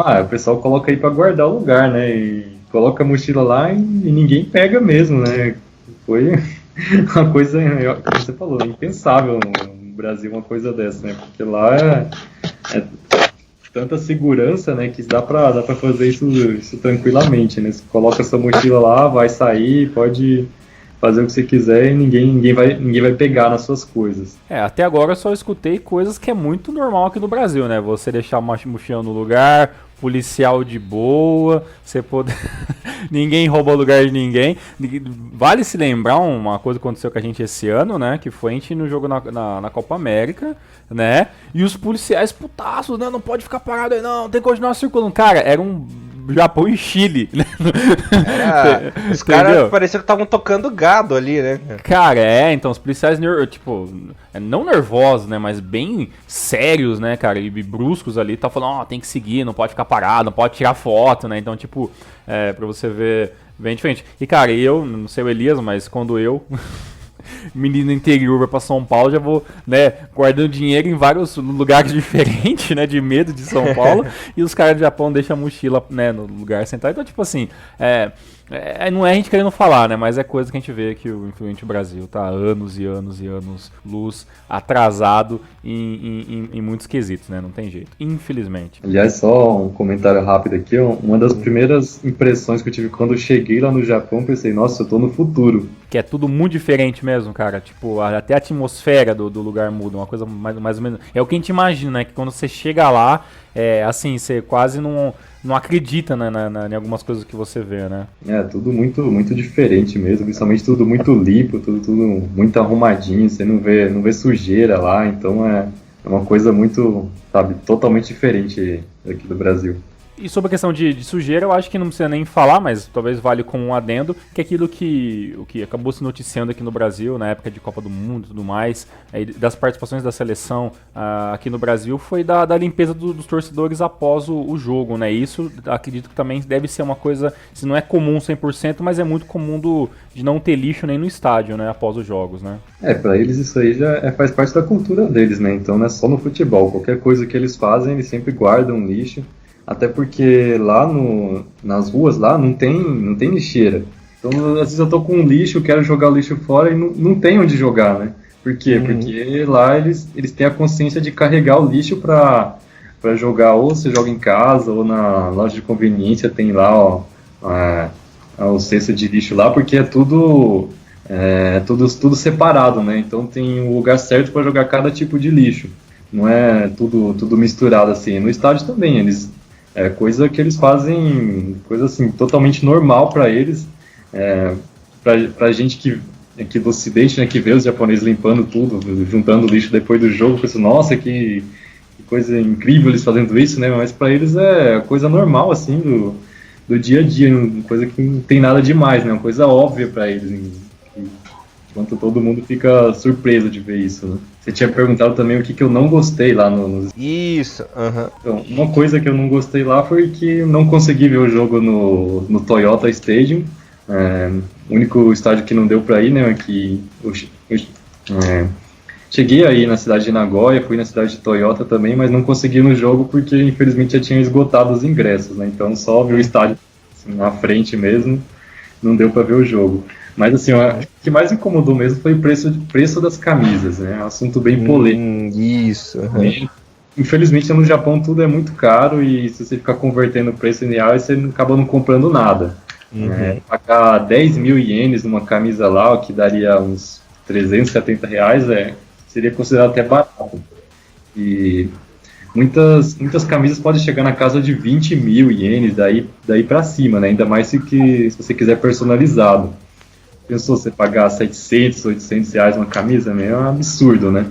Aí o pessoal coloca aí para guardar o lugar, né? E coloca a mochila lá e ninguém pega mesmo, né? Foi uma coisa, como você falou, impensável no Brasil uma coisa dessa, né? Porque lá é tanta segurança, né? Que dá pra fazer isso tranquilamente, né? Você coloca essa mochila lá, vai sair, pode fazer o que você quiser e ninguém vai pegar nas suas coisas. Até agora eu só escutei coisas que é muito normal aqui no Brasil, né? Você deixar uma mochila no lugar, policial de boa, você poder... ninguém rouba o lugar de ninguém. Vale se lembrar uma coisa que aconteceu com a gente esse ano, né? Que foi a gente no jogo na Copa América, né? E os policiais putaços, né? Não pode ficar parado aí não, tem que continuar circulando. Cara, era um Japão e Chile. Os caras pareciam que estavam tocando gado ali, né? Cara, então os policiais, tipo, não nervosos, né, mas bem sérios, né, cara, e bruscos ali, tá falando, tem que seguir, não pode ficar parado, não pode tirar foto, né, então, tipo, pra você ver bem diferente. E, cara, eu, não sei o Elias, mas quando eu... menino interior vai pra São Paulo, já vou, né, guardando dinheiro em vários lugares diferentes, né, de medo de São Paulo, e os caras do Japão deixam a mochila, né, no lugar central. Então, tipo assim, não é a gente querendo falar, né, mas é coisa que a gente vê que o Influente Brasil tá há anos e anos e anos luz atrasado em muitos quesitos, né, não tem jeito, infelizmente. Aliás, só um comentário rápido aqui, uma das primeiras impressões que eu tive quando eu cheguei lá no Japão, pensei, nossa, eu tô no futuro. Que é tudo muito diferente mesmo, cara. Tipo, até a atmosfera do lugar muda. Uma coisa mais ou menos... É o que a gente imagina, né? Que quando você chega lá, assim, você quase não acredita, né, em algumas coisas que você vê, né? Tudo muito, muito diferente mesmo. Principalmente tudo muito limpo, tudo muito arrumadinho. Você não vê sujeira lá. Então é uma coisa muito, sabe, totalmente diferente aqui do Brasil. E sobre a questão de sujeira, eu acho que não precisa nem falar, mas talvez vale como um adendo, que é aquilo que acabou se noticiando aqui no Brasil, na época de Copa do Mundo e tudo mais, das participações da seleção aqui no Brasil, foi da limpeza dos torcedores após o jogo, né? Isso, acredito que também deve ser uma coisa, se não é comum 100%, mas é muito comum de não ter lixo nem no estádio, né? Após os jogos, né? Pra eles isso aí já faz parte da cultura deles, né? Então não é só no futebol, qualquer coisa que eles fazem, eles sempre guardam lixo. Até porque lá nas ruas lá não tem lixeira. Então, às vezes eu tô com um lixo, quero jogar o lixo fora e não tem onde jogar, né? Por quê? Porque lá eles têm a consciência de carregar o lixo para jogar, ou você joga em casa, ou na loja de conveniência tem lá, ó, o cesto de lixo lá, porque é tudo separado, né? Então tem um lugar certo para jogar cada tipo de lixo. Não é tudo misturado assim. No estádio também, coisa que eles fazem, coisa assim, totalmente normal para eles. Pra gente que aqui do Ocidente, né, que vê os japoneses limpando tudo, juntando lixo depois do jogo, pensa, nossa, que coisa incrível eles fazendo isso, né? Mas para eles é coisa normal, assim, do dia a dia, coisa que não tem nada demais, né? Uma coisa óbvia para eles, enquanto todo mundo fica surpreso de ver isso, né? Você tinha perguntado também o que eu não gostei lá no... Isso, Então, uma coisa que eu não gostei lá foi que eu não consegui ver o jogo no Toyota Stadium. O único estádio que não deu para ir, né, cheguei aí na cidade de Nagoya, fui na cidade de Toyota também, mas não consegui ir no jogo porque infelizmente já tinham esgotado os ingressos, né, então só ver o estádio assim, na frente mesmo, não deu para ver o jogo. Mas assim, o que mais me incomodou mesmo foi o preço das camisas, né, um assunto bem polêmico. Isso. Infelizmente no Japão tudo é muito caro e se você ficar convertendo o preço em reais, você acaba não comprando nada. Pagar 10 mil ienes numa camisa lá, o que daria uns 370 reais, seria considerado até barato. E muitas camisas podem chegar na casa de 20 mil ienes, daí para cima, né? Ainda mais se você quiser personalizado. Pensou você pagar 700, 800 reais uma camisa? É um absurdo, né?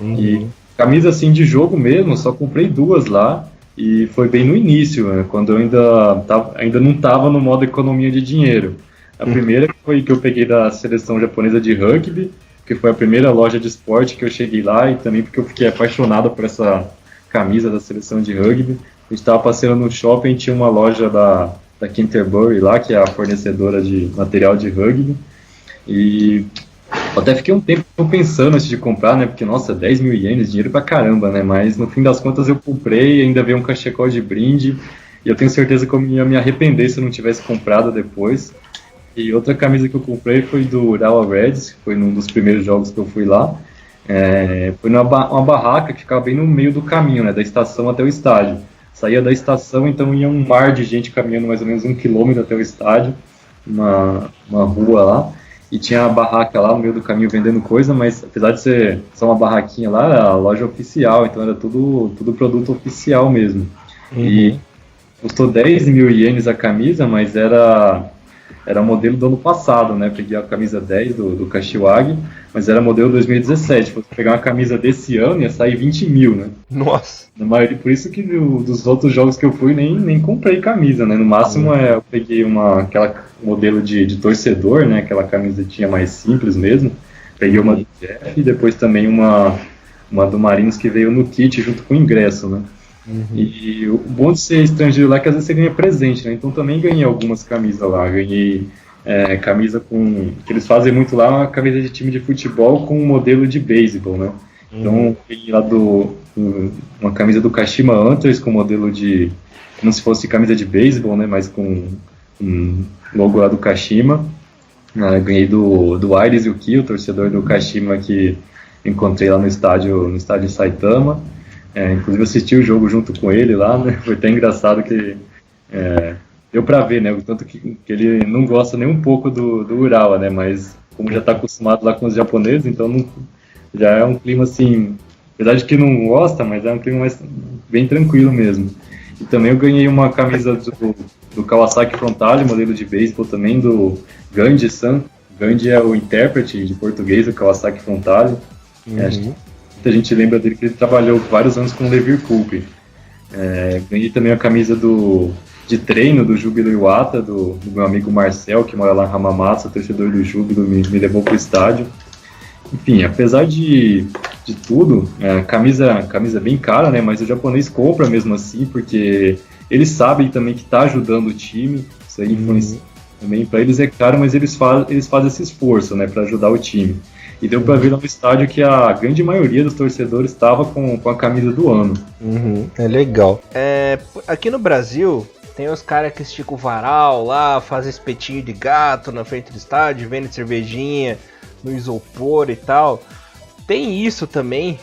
E camisa assim de jogo mesmo, só comprei 2 lá. E foi bem no início, né, quando eu ainda não estava no modo economia de dinheiro. A primeira foi que eu peguei da seleção japonesa de rugby, que foi a primeira loja de esporte que eu cheguei lá, e também porque eu fiquei apaixonado por essa camisa da seleção de rugby. A gente estava passeando no shopping e tinha uma loja da Canterbury lá, que é a fornecedora de material de rugby. E até fiquei um tempo pensando antes de comprar, né? Porque, nossa, 10 mil ienes, dinheiro pra caramba, né? Mas no fim das contas eu comprei, ainda veio um cachecol de brinde. E eu tenho certeza que eu ia me arrepender se eu não tivesse comprado depois. E outra camisa que eu comprei foi do Urawa Reds, que foi num dos primeiros jogos que eu fui lá. Foi uma barraca que ficava bem no meio do caminho, né? Da estação até o estádio. Saía da estação, então ia um mar de gente caminhando mais ou menos 1 quilômetro até o estádio. Uma rua lá. E tinha a barraca lá no meio do caminho vendendo coisa, mas apesar de ser só uma barraquinha lá, era a loja oficial, então era tudo produto oficial mesmo. E custou 10 mil ienes a camisa, mas era modelo do ano passado, né? Peguei a camisa 10 do Kashiwagi, mas era modelo 2017. Se fosse pegar uma camisa desse ano, ia sair 20 mil, né? Nossa! Por isso que dos outros jogos que eu fui, nem comprei camisa, né? No máximo eu peguei aquela modelo de torcedor, né? Aquela camisetinha mais simples mesmo. Peguei uma do Jeff e depois também uma do Marinos que veio no kit junto com o ingresso, né? E o bom de ser estrangeiro lá é que às vezes você ganha presente, né? Então também ganhei algumas camisas lá. Ganhei camisa que eles fazem muito lá, uma camisa de time de futebol com um modelo de beisebol, né? Então peguei lá uma camisa do Kashima Antlers com modelo de, como se fosse camisa de beisebol, né? Mas com um logo lá do Kashima. Ganhei do Aires Yuki, o torcedor do Kashima que encontrei lá no estádio Saitama. Inclusive assisti o jogo junto com ele lá, né? Foi até engraçado que deu pra ver, né? O tanto que ele não gosta nem um pouco do Urawa, né? Mas como já tá acostumado lá com os japoneses, então já é um clima assim, apesar de que não gosta, mas é um clima bem tranquilo mesmo. E também eu ganhei uma camisa do Kawasaki Frontale, modelo de beisebol também, do Gandhi-san. Gandhi é o intérprete de português do Kawasaki Frontale. Muita gente lembra dele que ele trabalhou vários anos com o Leverkusen. Ganhei também a camisa de treino do Júbilo Iwata, do meu amigo Marcel, que mora lá em Hamamatsu, torcedor do Júbilo, me levou para o estádio. Enfim, apesar de tudo, camisa bem cara, né? Mas o japonês compra mesmo assim, porque eles sabem também que está ajudando o time. Isso aí influencia também. Para eles é caro, mas eles fazem esse esforço, né? Para ajudar o time. E deu para ver no estádio que a grande maioria dos torcedores estava com a camisa do ano. É legal. Aqui no Brasil, tem os caras que esticam o varal lá, fazem espetinho de gato na frente do estádio, vendem cervejinha no isopor e tal. Tem isso também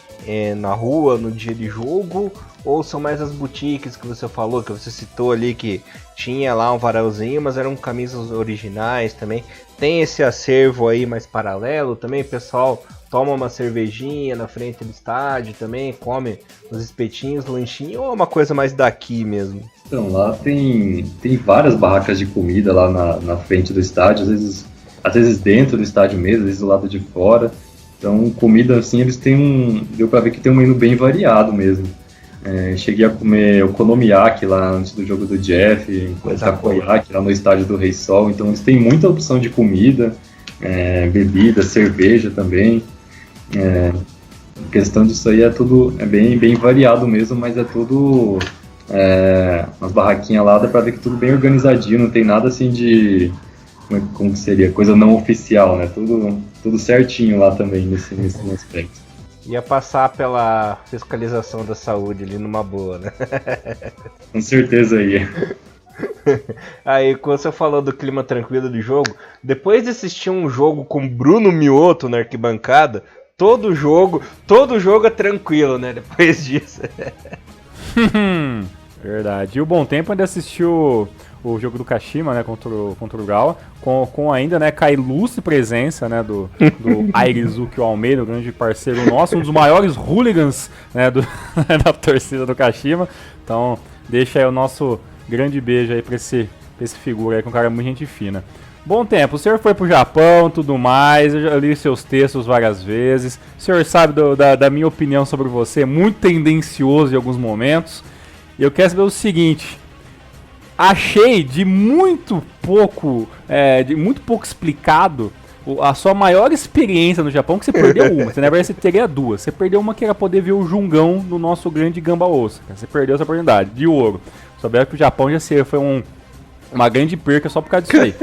na rua, no dia de jogo? Ou são mais as boutiques que você falou, que você citou ali, que tinha lá um varalzinho, mas eram camisas originais também? Tem esse acervo aí mais paralelo também? O pessoal toma uma cervejinha na frente do estádio também, come os espetinhos, lanchinho, ou é uma coisa mais daqui mesmo? Então, lá tem várias barracas de comida lá na frente do estádio, às vezes dentro do estádio mesmo, às vezes do lado de fora. Então, comida assim, eles têm deu pra ver que tem um menu bem variado mesmo. Cheguei a comer okonomiyaki lá antes do jogo do Jeff, takoyaki lá no estádio do Rei Sol. Então, eles têm muita opção de comida, bebida, cerveja também. A questão disso aí é bem variado mesmo, mas é tudo umas barraquinhas lá, dá pra ver que tudo bem organizadinho, não tem nada assim de, como que seria, coisa não oficial, né? Tudo certinho lá também nesse aspecto. Ia passar pela fiscalização da saúde ali numa boa, né? Com certeza aí. Aí, quando você falou do clima tranquilo do jogo, depois de assistir um jogo com Bruno Mioto na arquibancada, todo jogo é tranquilo, né? Depois disso. Verdade. E o Bom Tempo ainda assistiu o jogo do Kashima, né, contra o Gawa, com ainda, né, com a ilustre presença, né, do Airizuki Almeida, o grande parceiro nosso, um dos maiores hooligans, né, da torcida do Kashima. Então, deixa aí o nosso grande beijo aí pra esse figura aí, que é um cara muito gente fina. Bom Tempo, o senhor foi pro Japão, tudo mais, eu já li seus textos várias vezes, o senhor sabe da minha opinião sobre você, muito tendencioso em alguns momentos, e eu quero saber o seguinte: achei de muito pouco explicado a sua maior experiência no Japão, que você perdeu uma, na verdade você teria duas. Você perdeu uma que era poder ver o Jungão no nosso grande Gamba Ossa, você perdeu essa oportunidade, de ouro. Souber que o Japão já foi uma grande perca só por causa disso aí.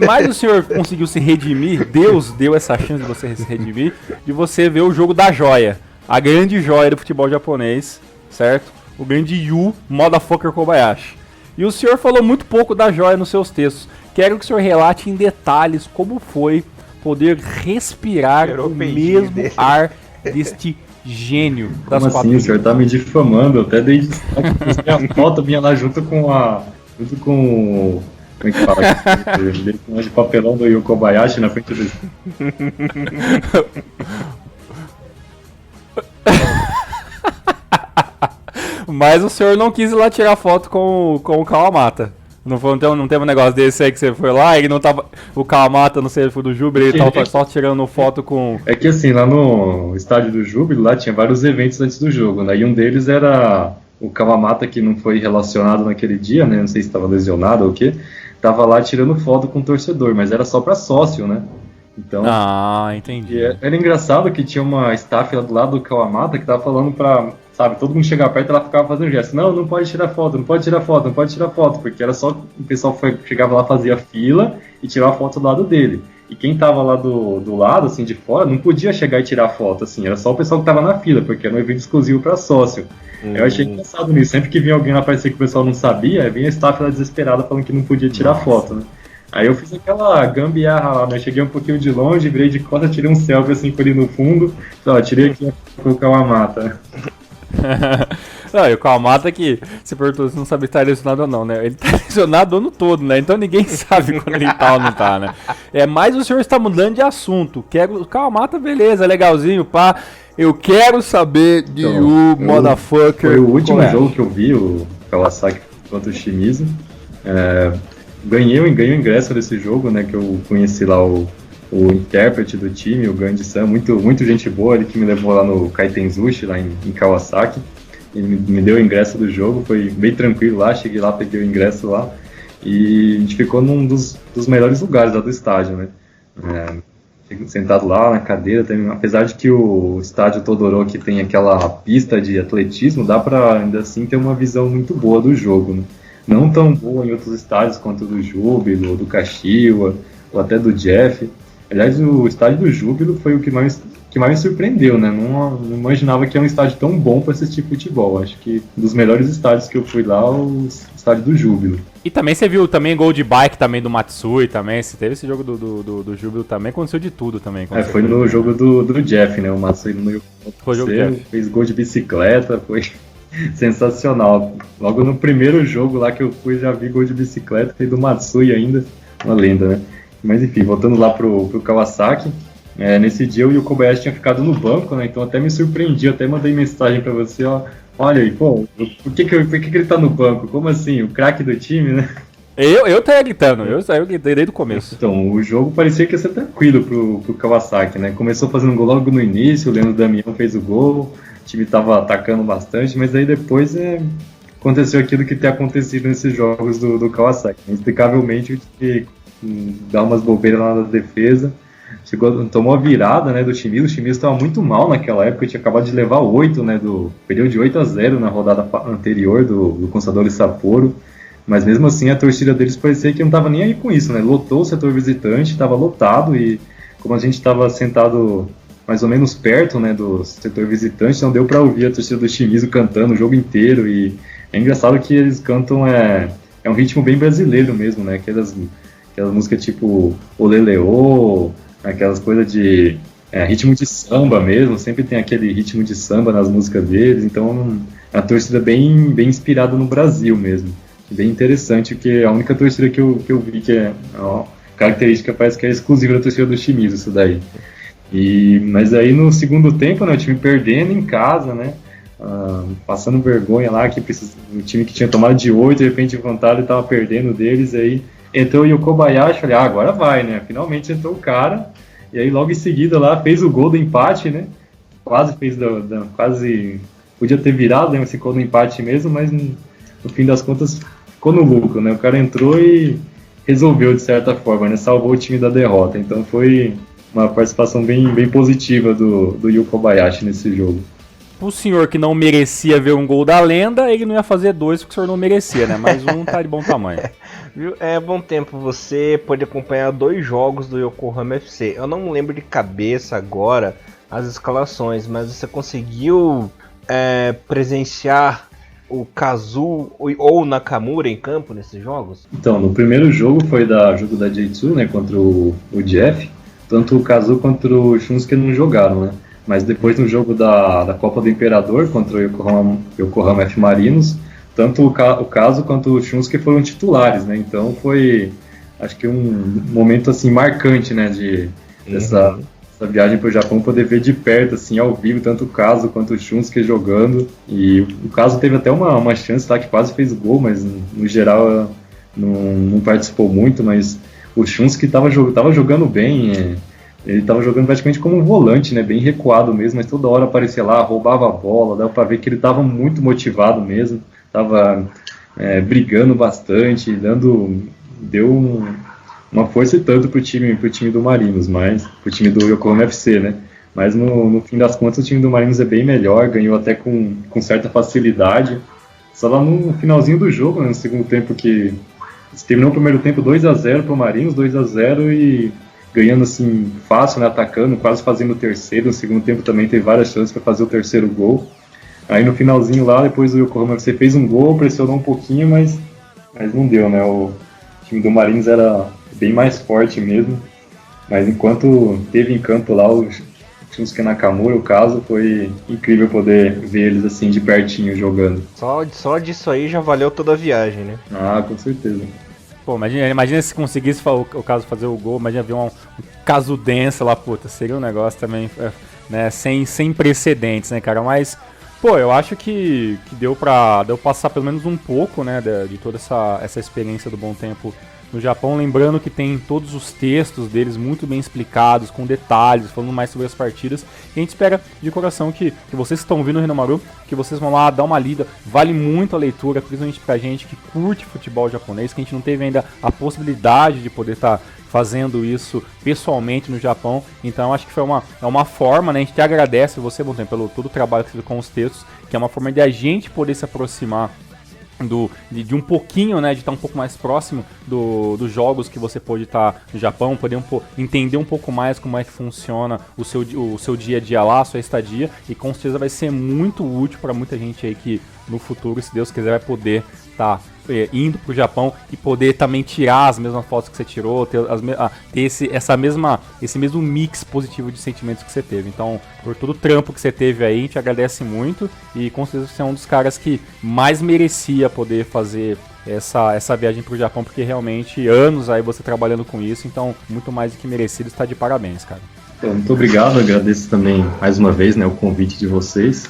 Mas o senhor conseguiu se redimir, Deus deu essa chance de você se redimir, de você ver o jogo da joia, a grande joia do futebol japonês, certo? O grande Yu Motherfucker Kobayashi. E o senhor falou muito pouco da joia nos seus textos. Quero que o senhor relate em detalhes como foi poder respirar o mesmo ar deste gênio das quatro. Como assim? O senhor tá me difamando? Eu até dei destaque. Minha foto vinha lá junto com como é que fala? De papelão do Yu Kobayashi na frente do... Mas o senhor não quis ir lá tirar foto com o Kawamata. Não teve um negócio desse aí que você foi lá e não tava. O Kawamata, não sei, foi do Júbilo, ele tava só tirando foto com. É que assim, lá no estádio do Júbilo, lá tinha vários eventos antes do jogo, né? E um deles era o Kawamata, que não foi relacionado naquele dia, né? Não sei se estava lesionado ou o quê. Tava lá tirando foto com o torcedor, mas era só pra sócio, né? Então. Entendi. Era engraçado que tinha uma staff lá do lado do Kawamata que tava falando pra. Sabe, todo mundo chegava perto e ela ficava fazendo gesto. Não pode tirar foto, não pode tirar foto, não pode tirar foto. Porque era só o pessoal chegava lá, fazia fila e tirava a foto do lado dele. E quem tava lá do lado, assim, de fora, não podia chegar e tirar foto, assim. Era só o pessoal que tava na fila, porque era um evento exclusivo pra sócio. Eu achei engraçado nisso. Sempre que vinha alguém lá, parecia que o pessoal não sabia, vinha a staff lá desesperada falando que não podia tirar foto, né? Aí eu fiz aquela gambiarra lá, né? Cheguei um pouquinho de longe, virei de costas, tirei um selfie assim com ele no fundo. Tirei aqui pro Kawamata. Não, e o Kawamata que você perguntou se não sabe se tá lesionado ou não, né? Ele tá lesionado o ano todo, né? Então ninguém sabe quando ele tá ou não tá, né? Mas o senhor está mudando de assunto. O Kawamata, beleza, legalzinho, pá. Eu quero saber de motherfucker. Foi o último jogo que eu vi, o Kawasaki contra o Shimizu. Ganhei o ingresso desse jogo, né? Que eu conheci lá o intérprete do time, o Gandhi-san, muito gente boa, ele que me levou lá no Kaitenzushi, lá em Kawasaki. Ele me deu o ingresso do jogo, foi bem tranquilo lá, cheguei lá, peguei o ingresso lá. E a gente ficou num dos melhores lugares lá do estádio, né? Sentado lá na cadeira, apesar de que o estádio Todoroki tem aquela pista de atletismo, dá pra ainda assim ter uma visão muito boa do jogo, né? Não tão boa em outros estádios quanto o do Júbilo, ou do Kashiwa, ou até do Jeff. Aliás, o estádio do Júbilo foi o que mais me surpreendeu, né? Não imaginava que é um estádio tão bom para assistir futebol. Acho que um dos melhores estádios que eu fui lá, o estádio do Júbilo. E também você viu também gol de bike também do Matsui também. Se teve esse jogo do Júbilo também, aconteceu de tudo também. Foi no jogo do Jeff, né? O Matsui no foi jogo Jeff. Fez gol de bicicleta, foi sensacional. Logo no primeiro jogo lá que eu fui, já vi gol de bicicleta e do Matsui ainda. Uma lenda, né? Mas enfim, voltando lá pro Kawasaki. Nesse dia o Kobayashi tinha ficado no banco, né? Então até me surpreendi, até mandei mensagem pra você, ó. Olha aí, pô, por que ele tá no banco? Como assim? O craque do time, né? Eu estaria gritando, eu gritei desde o começo. Então, o jogo parecia que ia ser tranquilo pro Kawasaki, né? Começou fazendo gol logo no início, o Leandro Damião fez o gol, o time tava atacando bastante, mas aí depois aconteceu aquilo que tem acontecido nesses jogos do Kawasaki. Inexplicavelmente o time dá umas bobeiras lá na defesa. Tomou a virada, né, do Shimizu. O Shimizu estava muito mal naquela época, tinha acabado de levar 8, né, perdeu de 8-0 na rodada anterior do Consadole Sapporo, mas mesmo assim a torcida deles parecia que não estava nem aí com isso, né, lotou o setor visitante, estava lotado, e como a gente estava sentado mais ou menos perto, né, do setor visitante, não deu para ouvir a torcida do Shimizu cantando o jogo inteiro. E é engraçado que eles cantam, é um ritmo bem brasileiro mesmo, né, aquelas músicas tipo Oleleô, aquelas coisas de ritmo de samba mesmo, sempre tem aquele ritmo de samba nas músicas deles, então é uma torcida bem inspirada no Brasil mesmo, bem interessante, porque é a única torcida que eu vi que é uma característica, parece que é exclusiva da torcida do Shimizu, isso daí. Mas aí no segundo tempo, né, o time perdendo em casa, né, passando vergonha lá, o time que tinha tomado de 8, de repente voltaram e estava perdendo deles, aí entrou o Kobayashi, falei, agora vai, né? Finalmente entrou o cara, e aí logo em seguida lá fez o gol do empate, né? Quase podia ter virado, né? Ficou no empate mesmo, mas no fim das contas ficou no lucro, né? O cara entrou e resolveu de certa forma, né? Salvou o time da derrota. Então foi uma participação bem positiva do Yu Kobayashi nesse jogo. O senhor que não merecia ver um gol da lenda, ele não ia fazer 2 porque o senhor não merecia, né? Mas um tá de bom tamanho. Viu? É bom tempo, você pode acompanhar 2 jogos do Yokohama FC. Eu não lembro de cabeça agora as escalações, mas você conseguiu presenciar o Kazu ou o Nakamura em campo nesses jogos? Então, no primeiro jogo foi jogo da J2, né, contra o Jeff. Tanto o Kazu quanto o Shunsuke não jogaram, né? Mas depois no jogo da Copa do Imperador contra o Yokohama F Marinos, tanto o Kazu quanto o Shunsuke foram titulares, né? Então foi, acho que um momento assim marcante, né, dessa viagem para o Japão, poder ver de perto, assim, ao vivo, tanto o Kazu quanto o Shunsuke jogando. E o Kazu teve até uma chance lá que quase fez gol, mas no geral não participou muito. Mas o Shunsuke estava jogando bem. Ele estava jogando praticamente como um volante, né, bem recuado mesmo, mas toda hora aparecia lá, roubava a bola, dava para ver que ele estava muito motivado mesmo, estava brigando bastante, deu uma força e tanto pro time do Marinos, mas pro time do Yokohama FC, né? Mas no fim das contas o time do Marinos é bem melhor, ganhou até com certa facilidade. Só lá no finalzinho do jogo, né, no segundo tempo, que terminou o primeiro tempo 2-0 pro Marinos, 2-0 e ganhando assim fácil, né, atacando, quase fazendo o terceiro. No segundo tempo também teve várias chances para fazer o terceiro gol. Aí no finalzinho lá, depois o Yokohama FC fez um gol, pressionou um pouquinho, mas não deu, né? O time do Marinos era bem mais forte mesmo. Mas enquanto teve em campo lá o Shunsuke Nakamura, o caso, foi incrível poder ver eles assim de pertinho jogando. Só disso aí já valeu toda a viagem, né? Ah, com certeza. Pô, imagina se conseguisse o caso fazer o gol, imagina ver um caso denso lá, puta, seria um negócio também, né, sem precedentes, né, cara, mas, pô, eu acho que deu passar pelo menos um pouco, né, de toda essa experiência do Bom Tempo no Japão, lembrando que tem todos os textos deles muito bem explicados, com detalhes, falando mais sobre as partidas, e a gente espera de coração que vocês que estão ouvindo o Renomaru, que vocês vão lá dar uma lida, vale muito a leitura, principalmente pra gente que curte futebol japonês, que a gente não teve ainda a possibilidade de poder estar fazendo isso pessoalmente no Japão, então acho que foi uma forma, né, a gente te agradece você, Bom Tempo, pelo todo o trabalho que você fez com os textos, que é uma forma de a gente poder se aproximar de um pouquinho, né, de estar um pouco mais próximo dos jogos que você pode estar no Japão, poder entender um pouco mais como é que funciona o seu dia a dia lá, a sua estadia, e com certeza vai ser muito útil para muita gente aí que no futuro, se Deus quiser, vai poder estar indo pro Japão e poder também tirar as mesmas fotos que você tirou, ter esse mesmo mix positivo de sentimentos que você teve. Então, por todo o trampo que você teve aí, a gente agradece muito e com certeza você é um dos caras que mais merecia poder fazer essa viagem pro Japão, porque realmente anos aí você trabalhando com isso, então muito mais do que merecido, está de parabéns, cara. Muito obrigado, agradeço também mais uma vez, né, o convite de vocês.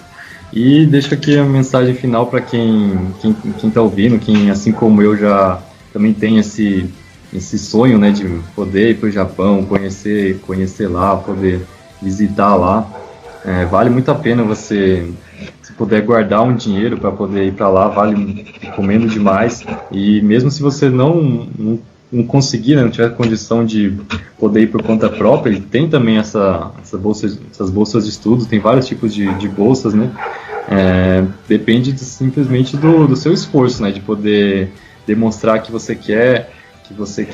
E deixo aqui a mensagem final para quem tá ouvindo, quem assim como eu já também tem esse sonho, né, de poder ir para o Japão, conhecer lá, poder visitar lá. Vale muito a pena você, se puder guardar um dinheiro para poder ir para lá, recomendo demais. E mesmo se você não conseguir, né, não tiver condição de poder ir por conta própria, tem também essas bolsas de estudos, tem vários tipos de bolsas, né? Depende simplesmente do seu esforço, né, de poder demonstrar que você quer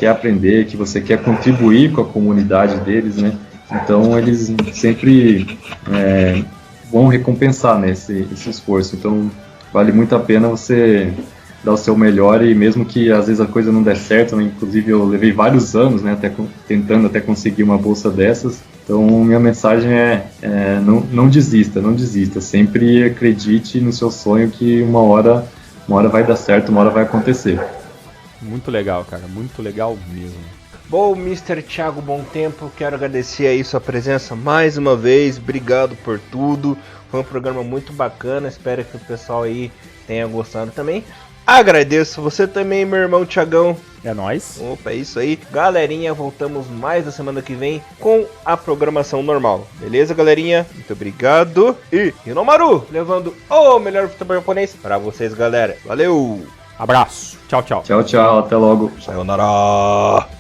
aprender, que você quer contribuir com a comunidade deles, né? Então eles sempre vão recompensar, né, esse esforço. Então vale muito a pena você dar o seu melhor, e mesmo que às vezes a coisa não der certo, né? Inclusive eu levei vários anos, né, tentando até conseguir uma bolsa dessas. Então minha mensagem não desista, sempre acredite no seu sonho, que uma hora vai dar certo, uma hora vai acontecer. Muito legal, cara, muito legal mesmo. Bom, Mr. Thiago Bom Tempo, quero agradecer aí sua presença mais uma vez, obrigado por tudo, foi um programa muito bacana, espero que o pessoal aí tenha gostado também. Agradeço você também, meu irmão Thiagão. É nóis. Opa, é isso aí. Galerinha, voltamos mais na semana que vem com a programação normal. Beleza, galerinha? Muito obrigado. E Hinomaru, levando o melhor futebol japonês pra vocês, galera. Valeu! Abraço. Tchau, tchau. Tchau, tchau. Até logo. Sayonara.